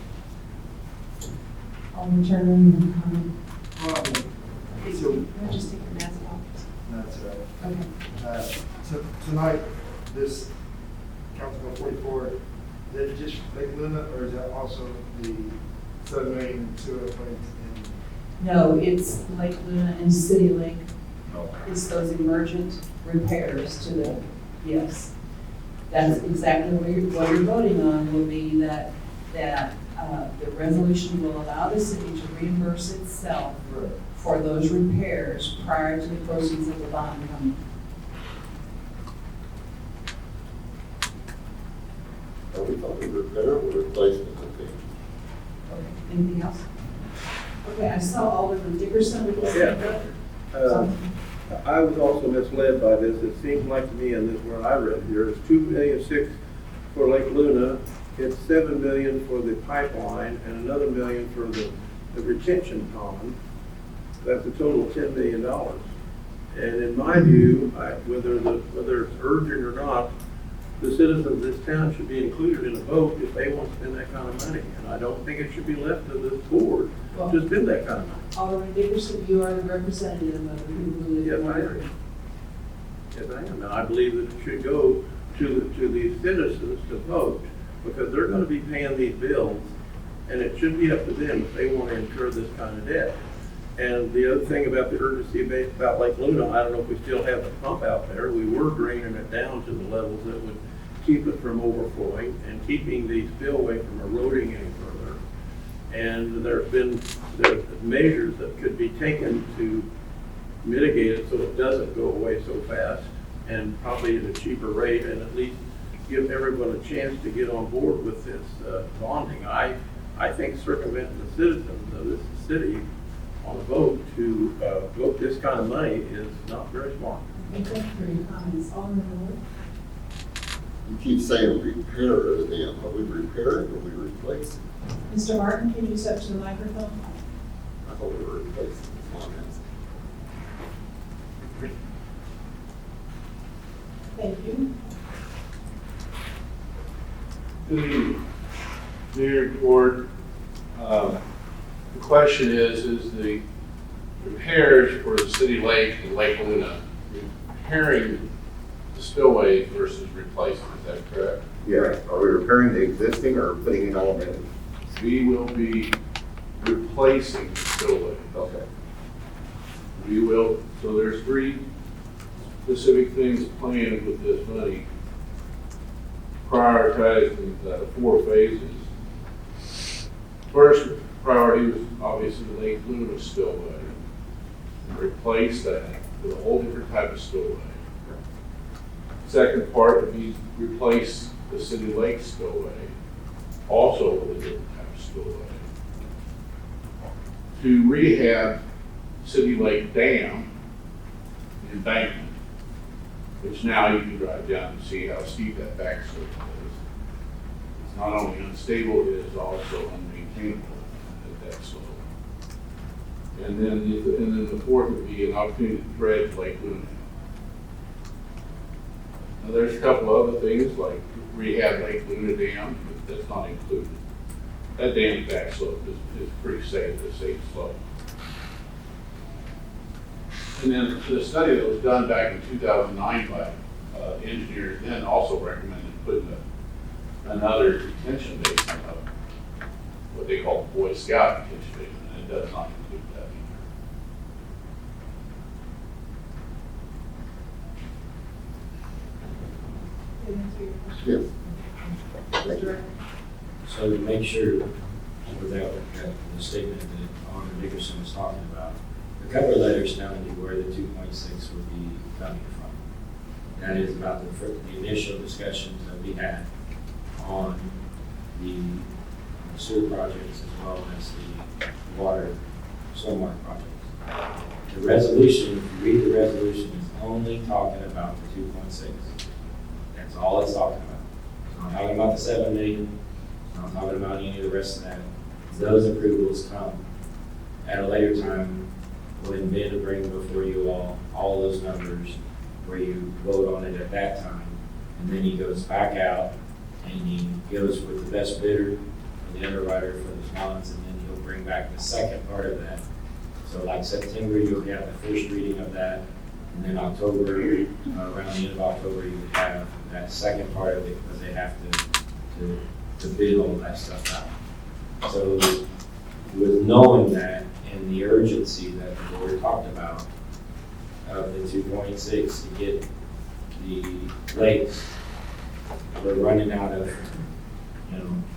Alderman Turner, you have a comment? So, I'll just take your mask off. that's right. Okay. So tonight, this Council Bill 44, is that just Lake Luna, or is that also the 7 million sewer plants in? No, it's Lake Luna and City Lake. No. It's those emergent repairs to the, yes. That's exactly what you're voting on will be that the resolution will allow the city to reimburse itself Right. for those repairs prior to the proceeds of the bond coming. Are we talking repair or replacement? Okay. Okay, anything else? Okay, I saw Alderman Dickerson with his hand up. I was also misled by this. It seems like to me in this where I read here, it's 2.6 million for Lake Luna. It's 7 million for the pipeline and another million for the retention pond. That's a total of $10 million. And in my view, whether it's urgent or not, the citizens of this town should be included in a vote if they want to spend that kind of money. And I don't think it should be left to this board to spend that kind of money. Alderman Dickerson, you are the representative of the people who live in Waterbury. Yes, I am. And I believe that it should go to the citizens to vote because they're going to be paying these bills. And it should be up to them if they want to incur this kind of debt. And the other thing about the urgency about Lake Luna, I don't know if we still have the pump out there. We were draining it down to the levels that would keep it from overflowing and keeping the spillway from eroding any further. And there's measures that could be taken to mitigate it so it doesn't go away so fast and probably at a cheaper rate and at least give everyone a chance to get on board with this bonding. I think circumventing the citizens of this city on a vote to vote this kind of money is not very smart. Thank you for your comments. Alderman Miller? You keep saying repair the dam. Are we repairing or are we replacing? Mr. Martin, can you step to the microphone? I thought we were replacing. Come on, man. Thank you. Good evening, Mayor, Board. The question is the repairs for the city lake and Lake Luna, repairing the spillway versus replacing, is that correct? Yeah, are we repairing the existing or putting in all new? We will be replacing the spillway. Okay. We will, so there's 3 specific things planned with this money. Prioritizing the 4 phases. First priority was obviously the Lake Luna spillway. Replace that with a whole different type of spillway. Second part would be replace the City Lake spillway, also with a different type of spillway. To rehab City Lake Dam embankment, which now you can drive down and see how steep that back slope is. It's not only unstable, it is also unmaintainable at that slope. And then the fourth would be an opportunity to dredge Lake Luna. Now there's a couple other things like rehab Lake Luna Dam, but that's not included. That dam's back slope is pretty safe, a safe slope. And then the study that was done back in 2009 by engineers then also recommended putting another detention basin up, what they call Boy Scout detention basin, and it does not include that Yes. So to make sure, without the statement that Alderman Dickerson was talking about, the cover letter's telling you where the 2.6 would be coming from. That is about the initial discussions that we had on the sewer projects as well as the water, stormwater projects. The resolution, if you read the resolution, is only talking about the 2.6. That's all it's talking about. It's not talking about the 7 million. It's not talking about any of the rest of that. Those approvals come at a later time when Ben will bring before you all those numbers where you vote on it at that time. And then he goes back out and he goes with the best bidder or the underwriter for the bonds, and then he'll bring back the second part of that. So like September, you'll have the first reading of that, and then October, around the end of October, you would have that second part of it, because they have to bid all that stuff out. So with knowing that and the urgency that the board talked about of the 2.6 to get the lakes, we're running out of,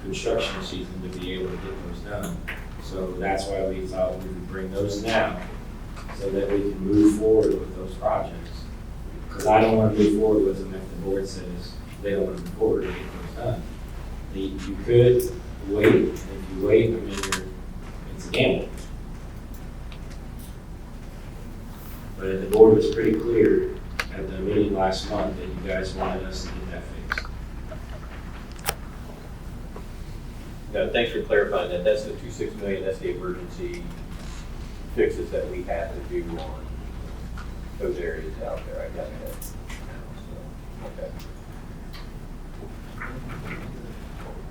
construction season to be able to get those done. So that's why we thought we would bring those now, so that we can move forward with those projects. Because I don't want to move forward with them if the board says they don't want to move forward to get those done. You could wait, and if you wait, it's a gamble. But the board was pretty clear at the meeting last month that you guys wanted us to get that fixed. No, thanks for clarifying that. That's the 2.6 million, that's the emergency fixes that we have to do on those areas out there. I got that now, so, okay.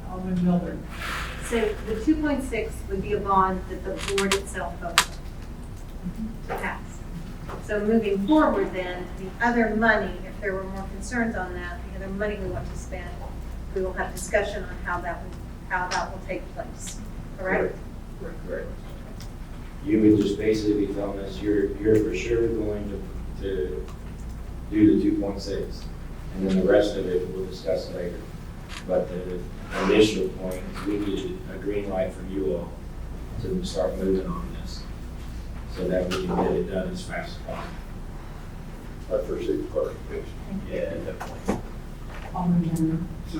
Alderman Miller. So the 2.6 would be a bond that the board itself voted to pass. So moving forward then, the other money, if there were more concerns on that, the other money we want to spend, we will have discussion on how that will take place, correct? Correct. You would just basically be telling us you're for sure going to do the 2.6, and then the rest of it we'll discuss later. But the initial point is we needed a green light from you all to start moving on this, so that we can get it done as fast as possible. I appreciate the clarification. Yeah, definitely. Alderman Henry. So,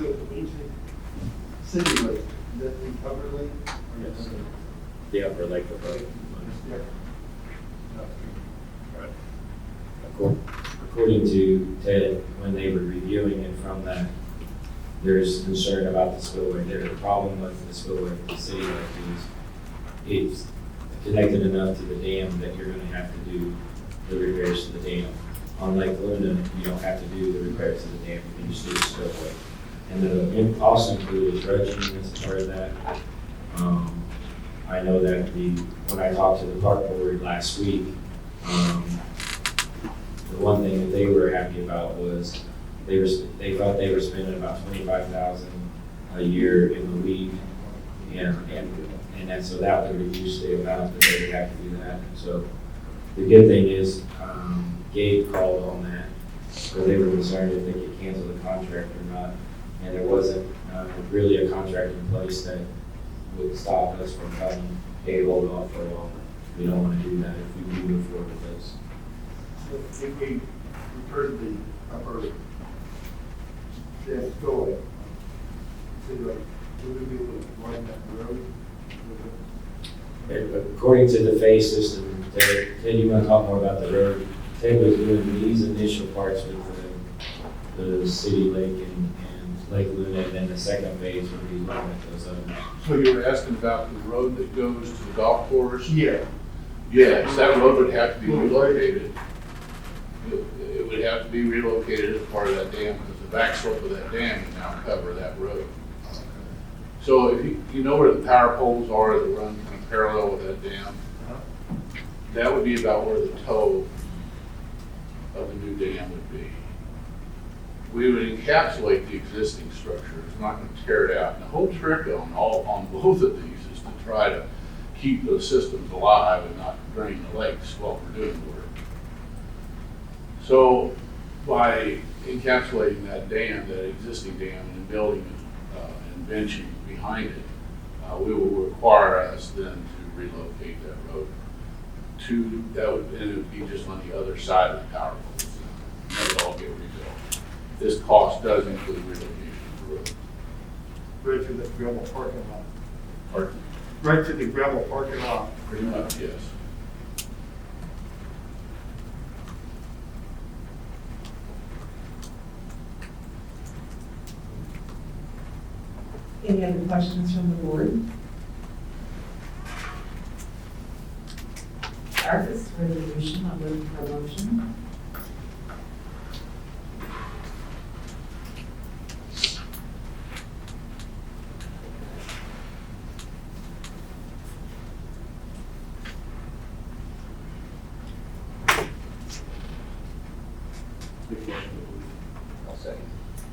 city lake, that the upper lake? Yes. The upper lake of According to Ted, when they were reviewing it from that, there's concern about the spillway. There's a problem with the spillway for the city lake is it's connected enough to the dam that you're going to have to do the repairs to the dam. On Lake Luna, you don't have to do the repairs to the dam, you can just do the spillway. And then also included dredging as part of that. I know that when I talked to the park board last week, the one thing that they were happy about was they thought they were spending about $25,000 a year in the weed, and so that would reduce the amount that they would have to do that. So the good thing is Gabe called on that because they were concerned if they could cancel the contract or not, and there wasn't really a contract in place that would stop us from telling, hey, hold off for a while. We don't want to do that if we do move forward with this. So if we refer to the upper dam spillway, city lake, would we be able to widen that road? According to the phase system, Ted, you want to talk more about the road? Ted was doing these initial parts with the city lake and Lake Luna, and then the second phase would be looking at those others. So you were asking about the road that goes to the golf course? Yeah. Yes, that road would have to be relocated. It would have to be relocated as part of that dam, because the back slope of that dam would now cover that road. So if you know where the power poles are that run kind of parallel with that dam, that would be about where the toe of the new dam would be. We would encapsulate the existing structure. It's not going to tear it out. And the whole trick on both of these is to try to keep those systems alive and not drain the lakes while we're doing the work. So by encapsulating that dam, that existing dam, and building and benching behind it, we will require us then to relocate that road and it would be just on the other side of the power poles. And it would all get rebuilt. This cost does include relocation of the road. Right to the gravel parking lot. Pardon? Right to the gravel parking lot. Pretty much, yes. Any other questions from the board? Artis resolution, I'm looking for a motion. Make a motion to approve. I'll second.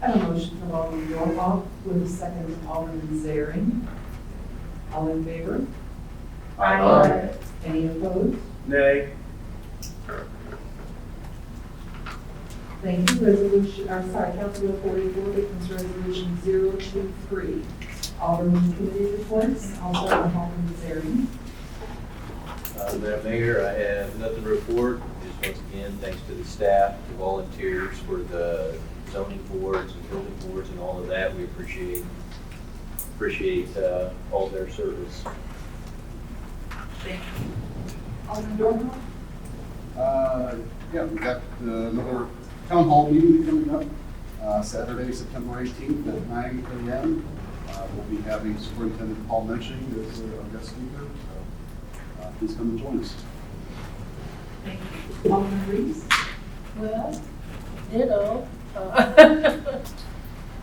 I have a motion from Alderman Dorhoff with a second from Alderman Zaring. All in favor? Aye. Any opposed? Nay. Thank you. Resolution, I'm sorry, Council Bill 44 becomes Resolution 023. Alderman committee reports, also from Alderman Zaring. Madam Mayor, I have nothing to report. Just once again, thanks to the staff, the volunteers for the zoning boards and building boards and all of that. We appreciate all their service. Thank you. Alderman Dorhoff? Yeah, we got another town hall meeting coming up, Saturday, September 18th at 9 a.m. We'll be having Superintendent Paul Menching as our guest speaker, so please come and join us. Thank you. Alderman Reeves? Well, ditto.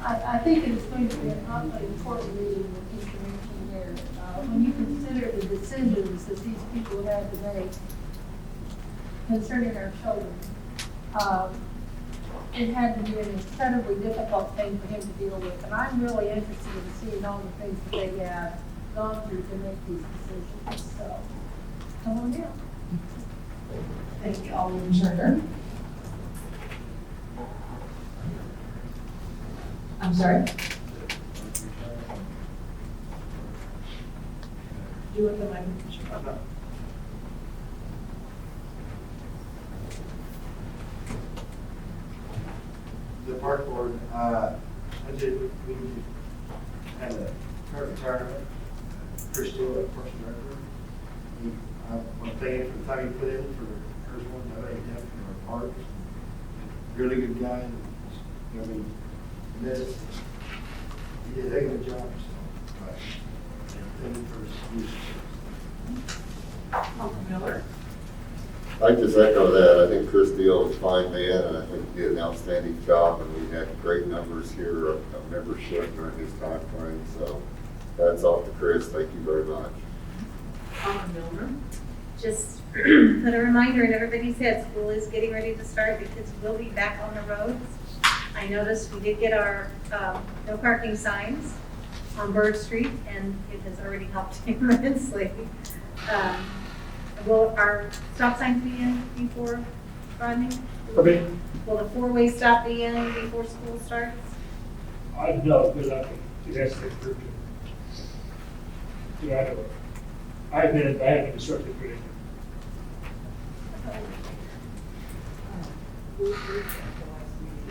I think it's going to be an awfully important meeting with information there. When you consider the decisions that these people had to make concerning our children, it had to be an incredibly difficult thing for him to deal with. And I'm really interested in seeing all the things that they have gone through to make these decisions. So, come on down. Thank you, Alderman Turner. I'm sorry? Do you want the microphone? The park board, I did, we had a current retirement, Chris Steele, our first director. I want to thank him for the time he put in for Harrisonville, and everything for our parks. Really good guy, and, you know, I mean, he did a heck of a job, so, but, thank him for his use. Alderman Miller? I just echo that. I think Chris Deal is a fine man, and I think he did an outstanding job, and we had great numbers here of membership during his time frame. So that's off to Chris. Thank you very much. Alderman Miller? Just put a reminder in everybody's head, school is getting ready to start, the kids will be back on the roads. I noticed we did get our no parking signs on Bird Street, and it has already helped immensely. Will our stop signs be in before Rodney? Okay. Will the four-way stop be in before school starts? I know, because I think it has to be approved. Yeah, I know. I have been instructed for it.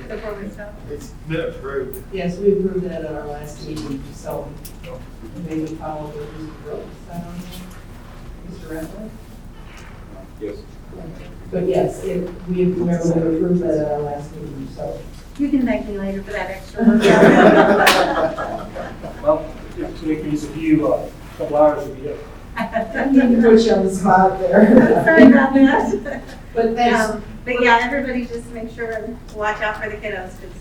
The four-way stop? It's been approved. Yes, we approved that at our last meeting, so maybe follow the rules. Mr. Rattler? Yes. But yes, we remember we approved that at our last meeting, so. You can thank me later for that extra work. Well, if it means a few, couple hours will be up. I need to put you on the spot there. Sorry about that. But thanks. But yeah, everybody just make sure and watch out for the kiddos, because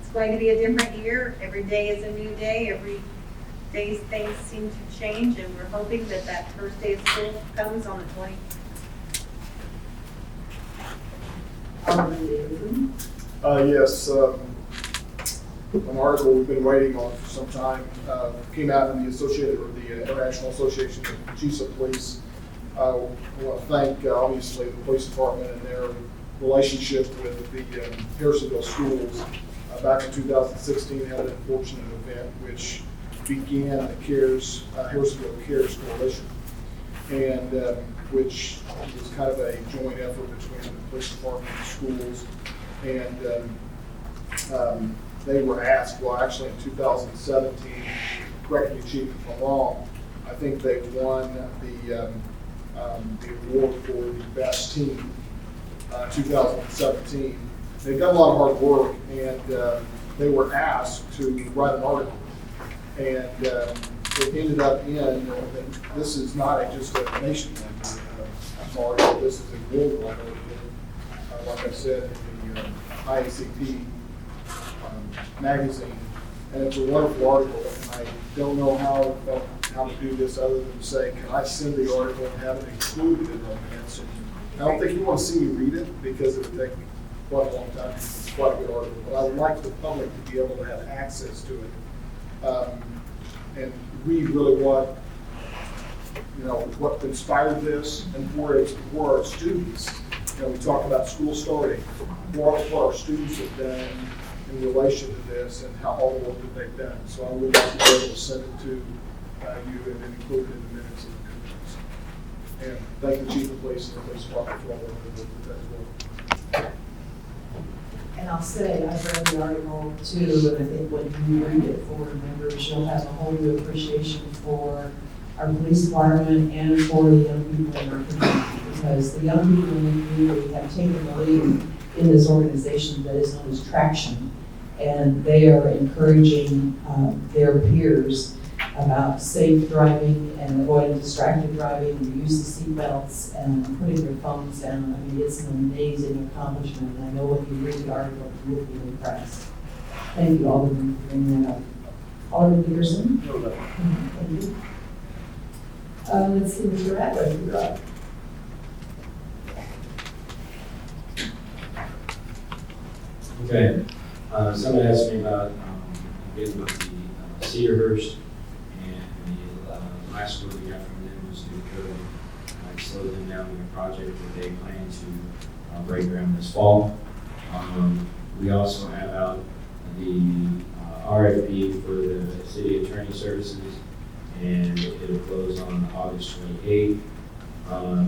it's going to be a different year. Every day is a new day. Every day things seem to change, and we're hoping that that first day of school comes on the 20th. Alderman Davidson? Yes, an article we've been waiting on for some time came out in the International Association of Chiefs of Police. I want to thank, obviously, the police department and their relationship with the Harrisonville schools. Back in 2016, had an unfortunate event which began the Harrisonville Cares Coalition, and which was kind of a joint effort between the police department and schools. And they were asked, well, actually in 2017, correct me, Chief, if I'm wrong, I think they won the award for the best team 2017. They've done a lot of hard work, and they were asked to write an article. And it ended up in, this is not just a nation article, this is a global article. Like I said, in the IACP magazine, and it's a wonderful article. And I don't know how to do this other than say, can I send the article and have it included in the minutes? I don't think you want to see me read it because it would take quite a long time. It's quite a good article, but I would like the public to be able to have access to it. And we really want, what inspired this and for our students. We talk about school starting, what our students have done in relation to this and how all the work that they've done. So I would like to be able to send it to you and then include it in the minutes of the conference. And thank the chief of police and the police department for all their work with that as well. And I'll say, I've read the article too, and I think when you read it for members, you'll have a whole new appreciation for our police department and for the young people in our community. Because the young people in the community have taken the lead in this organization that is known as Traction. And they are encouraging their peers about safe driving and avoiding distracted driving, the use of seatbelts and putting their phones down. I mean, it's an amazing accomplishment. And I know when you read the article, you will be impressed. Thank you, Alderman, for bringing that up. Alderman Dickerson? Thank you. Let's see, Mr. Adler, you're up. Okay, someone asked me about getting with the Cedarhurst, and the last word we got from them was new code. I slowed them down in a project that they plan to break ground this fall. We also have out the RFP for the city attorney services, and it'll close on August 28th.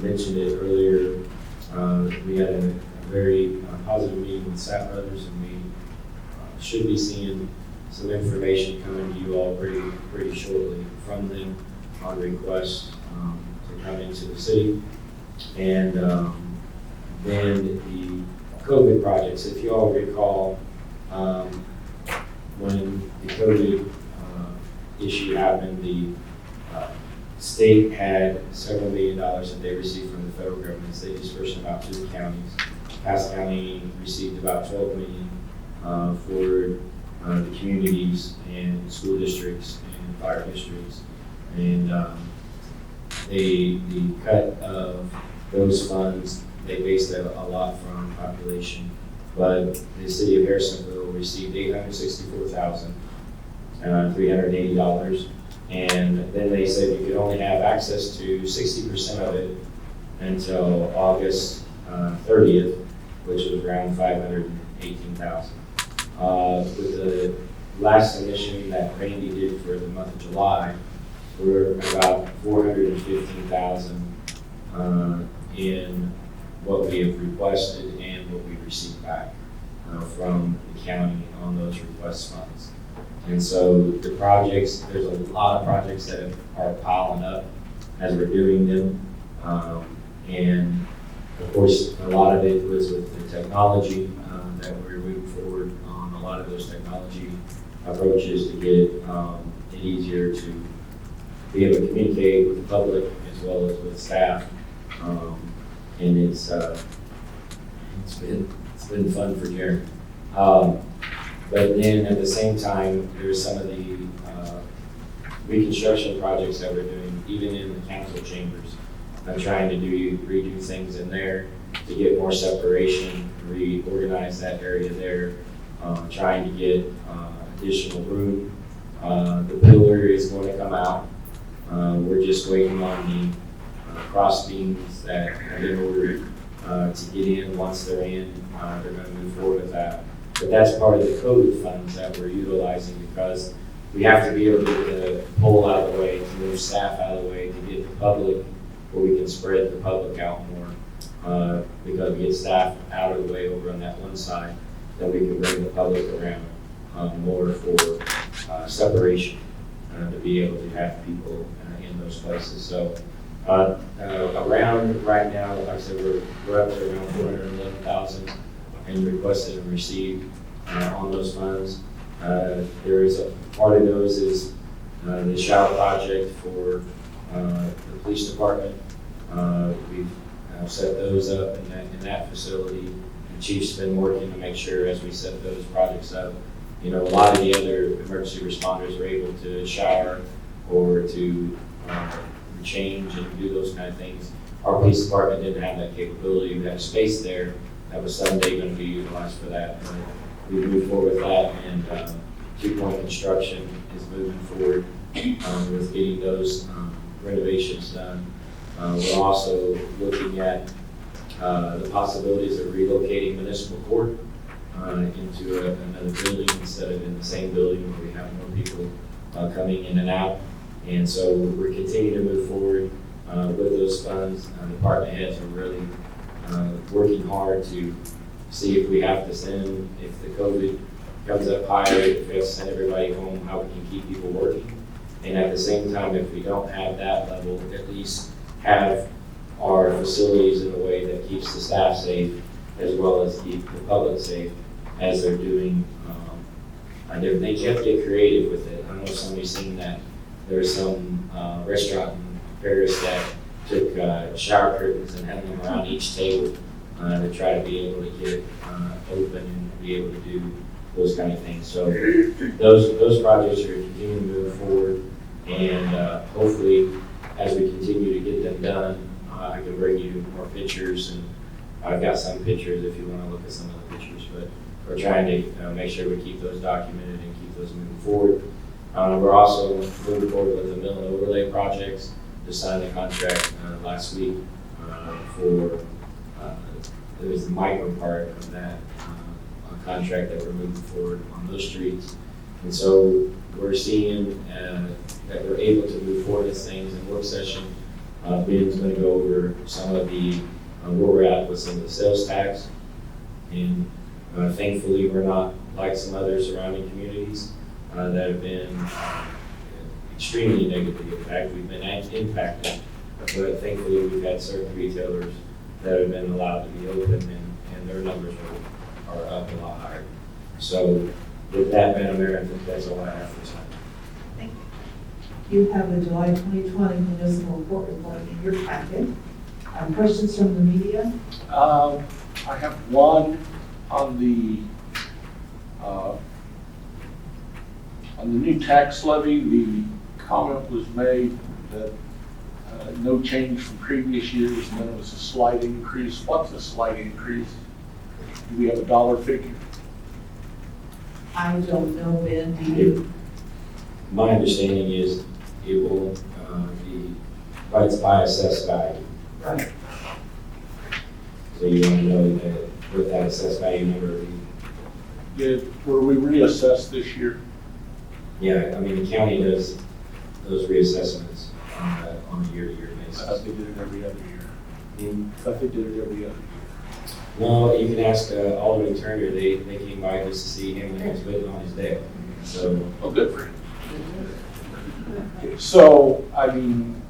Mentioned it earlier. We had a very positive meeting with Sapp Brothers, and we should be seeing some information coming to you all pretty shortly from them on request to come into the city. And then the COVID projects, if you all recall, when the COVID issue happened, the state had several $1 million that they received from the federal government. They dispersed them out to the counties. Cass County received about $12 million for the communities and school districts and fire districts. And the cut of those funds, they based that a lot from population. But the city of Harrisonville received $864,380. And then they said you could only have access to 60% of it until August 30th, which was around $518,000. With the last submission that Randy did for the month of July, we're about $415,000 in what we have requested and what we received back from the county on those request funds. And so the projects, there's a lot of projects that are piling up as we're doing them. And of course, a lot of it was with the technology that we're moving forward on a lot of those technology approaches to get it easier to be able to communicate with the public as well as with staff. And it's been fun for Jared. But then at the same time, there's some of the reconstruction projects that we're doing, even in the council chambers. I'm trying to redo things in there to get more separation, reorganize that area there, trying to get additional room. The pillar is going to come out. We're just waiting on the cross beams that have been ordered to get in. Once they're in, they're going to move forward with that. But that's part of the COVID funds that we're utilizing because we have to be able to get the pole out of the way, to move staff out of the way, to get the public, where we can spread the public out more. Because we get staff out of the way over on that one side, then we can bring the public around more for separation, to be able to have people in those places. So around right now, like I said, we're up to around 411,000 and requested and received on those funds. There is a part of those is the shower project for the police department. We've set those up in that facility. The chief's been working to make sure as we set those projects up, a lot of the other emergency responders were able to shower or to change and do those kind of things. Our police department didn't have that capability. We had a space there, That was Sunday going to be utilized for that. We moved forward with that, and 2 Point Construction is moving forward with getting those renovations done. We're also looking at the possibilities of relocating municipal court into another building instead of in the same building where we have more people coming in and out. And so we're continuing to move forward with those funds. Department heads are really working hard to see if we have to send, if the COVID comes up higher, if we have to send everybody home, how we can keep people working. And at the same time, if we don't have that level, at least have our facilities in a way that keeps the staff safe as well as keep the public safe as they're doing. They can't get creative with it. I don't know if somebody's seen that. There's some restaurant in Paris that took shower curtains and had them around each table to try to be able to get it open and be able to do those kind of things. So those projects are continuing to move forward, and hopefully as we continue to get them done, I can bring you more pictures, and I've got some pictures if you want to look at some of the pictures, but we're trying to make sure we keep those documented and keep those moving forward. We're also moving forward with the mill and overlay projects. Just signed the contract last week for it was the micro part of that contract that we're moving forward on those streets. And so we're seeing that we're able to move forward with things in work session. Ben's going to go over some of the where we're at with some of the sales tax, and thankfully we're not like some other surrounding communities that have been extremely negatively impacted. We've been impacted, but thankfully we've had certain retailers that have been allowed to be open, and their numbers are up a lot higher. So with that, Madam Mayor, I think that's all I have for tonight. Thank you. You have the July 2020 municipal court report in your packet. Questions from the media? I have one on the new tax levy. The comment was made that no change from previous years, and then it was a slight increase. What's a slight increase? Do we have a dollar figure? I don't know, Ben, do you? My understanding is it will be, but it's by assessed value. Right. So you want to know that what that assessed value number is. Were we reassessed this year? Yeah, I mean, the county does those reassessments on a year-to-year basis. I thought they did it every other year. I thought they did it every other year. No, you can ask Alderman Turner. They came by just to see him when he was waiting on his day. So. Oh, good for him. So, I mean,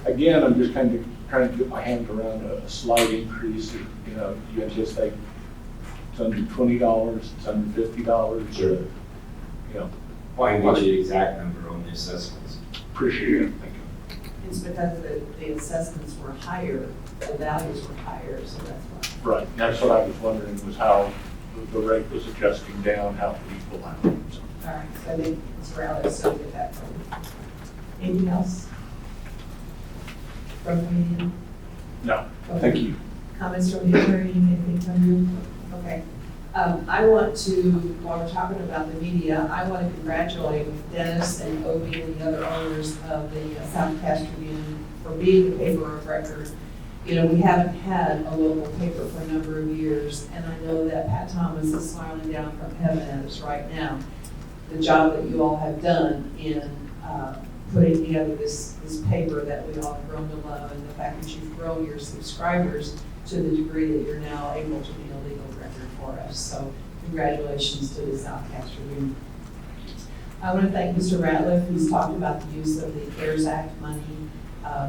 again, I'm just kind of trying to get my hand around a slight increase. You know, you anticipate it's under $20, it's under $50. Sure. You know, I can get you the exact number on the assessments. Appreciate it. Thank you. It's because the assessments were higher, the values were higher, so that's why. Right. That's what I was wondering, was how the rate was adjusting down, how it equal out. So. All right, so I think it's rather so get that from you. Anything else? From the media? No, Okay. thank you. Comments from the attorney, anything from you? Okay. I want to, while we're talking about the media, I want to congratulate Dennis and Obie and the other owners of the South Cass Tribune for being the paper of record. You know, we haven't had a local paper for a number of years, and I know that Pat Thomas is smiling down from heaven at us right now. The job that you all have done in putting together this paper that we all have grown to love, and the fact that you've grown your subscribers to the degree that you're now able to be a legal record for us. So congratulations to the South Cass Tribune. I want to thank Mr. Ratliff. He's talked about the use of the CARES Act money.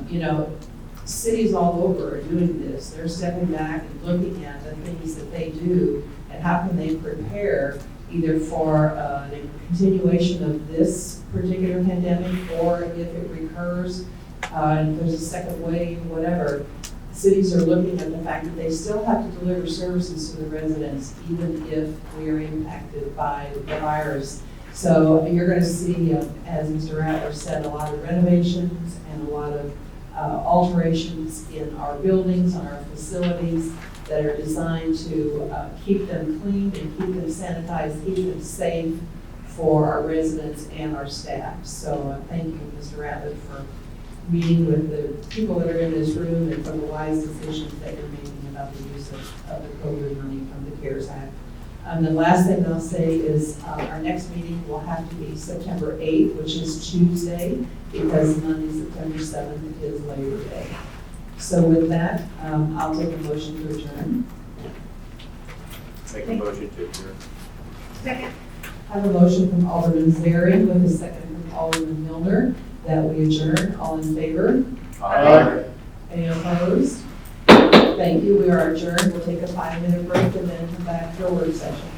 You know, cities all over are doing this. They're stepping back and looking at the things that they do and how can they prepare either for a continuation of this particular pandemic, or if it recurs, and there's a second wave, whatever. Cities are looking at the fact that they still have to deliver services to the residents, even if we are impacted by the virus. So you're going to see, as Mr. Rattler said, a lot of renovations and a lot of alterations in our buildings, on our facilities that are designed to keep them clean and keep them sanitized, keep them safe for our residents and our staff. So thank you, Mr. Ratliff, for meeting with the people that are in this room and for the wise decisions that you're making about the use of the COVID money from the CARES Act. The last thing I'll say is our next meeting will have to be September 8th, which is Tuesday, because Monday, September 7th is Labor Day. So with that, I'll take a motion to adjourn. Make a motion to adjourn. Second. I have a motion from Alderman Zary with a second from Alderman Milner that we adjourn. All in favor? Aye. Any opposed? Thank you. We are adjourned. We'll take a 5-minute break and then come back for a work session.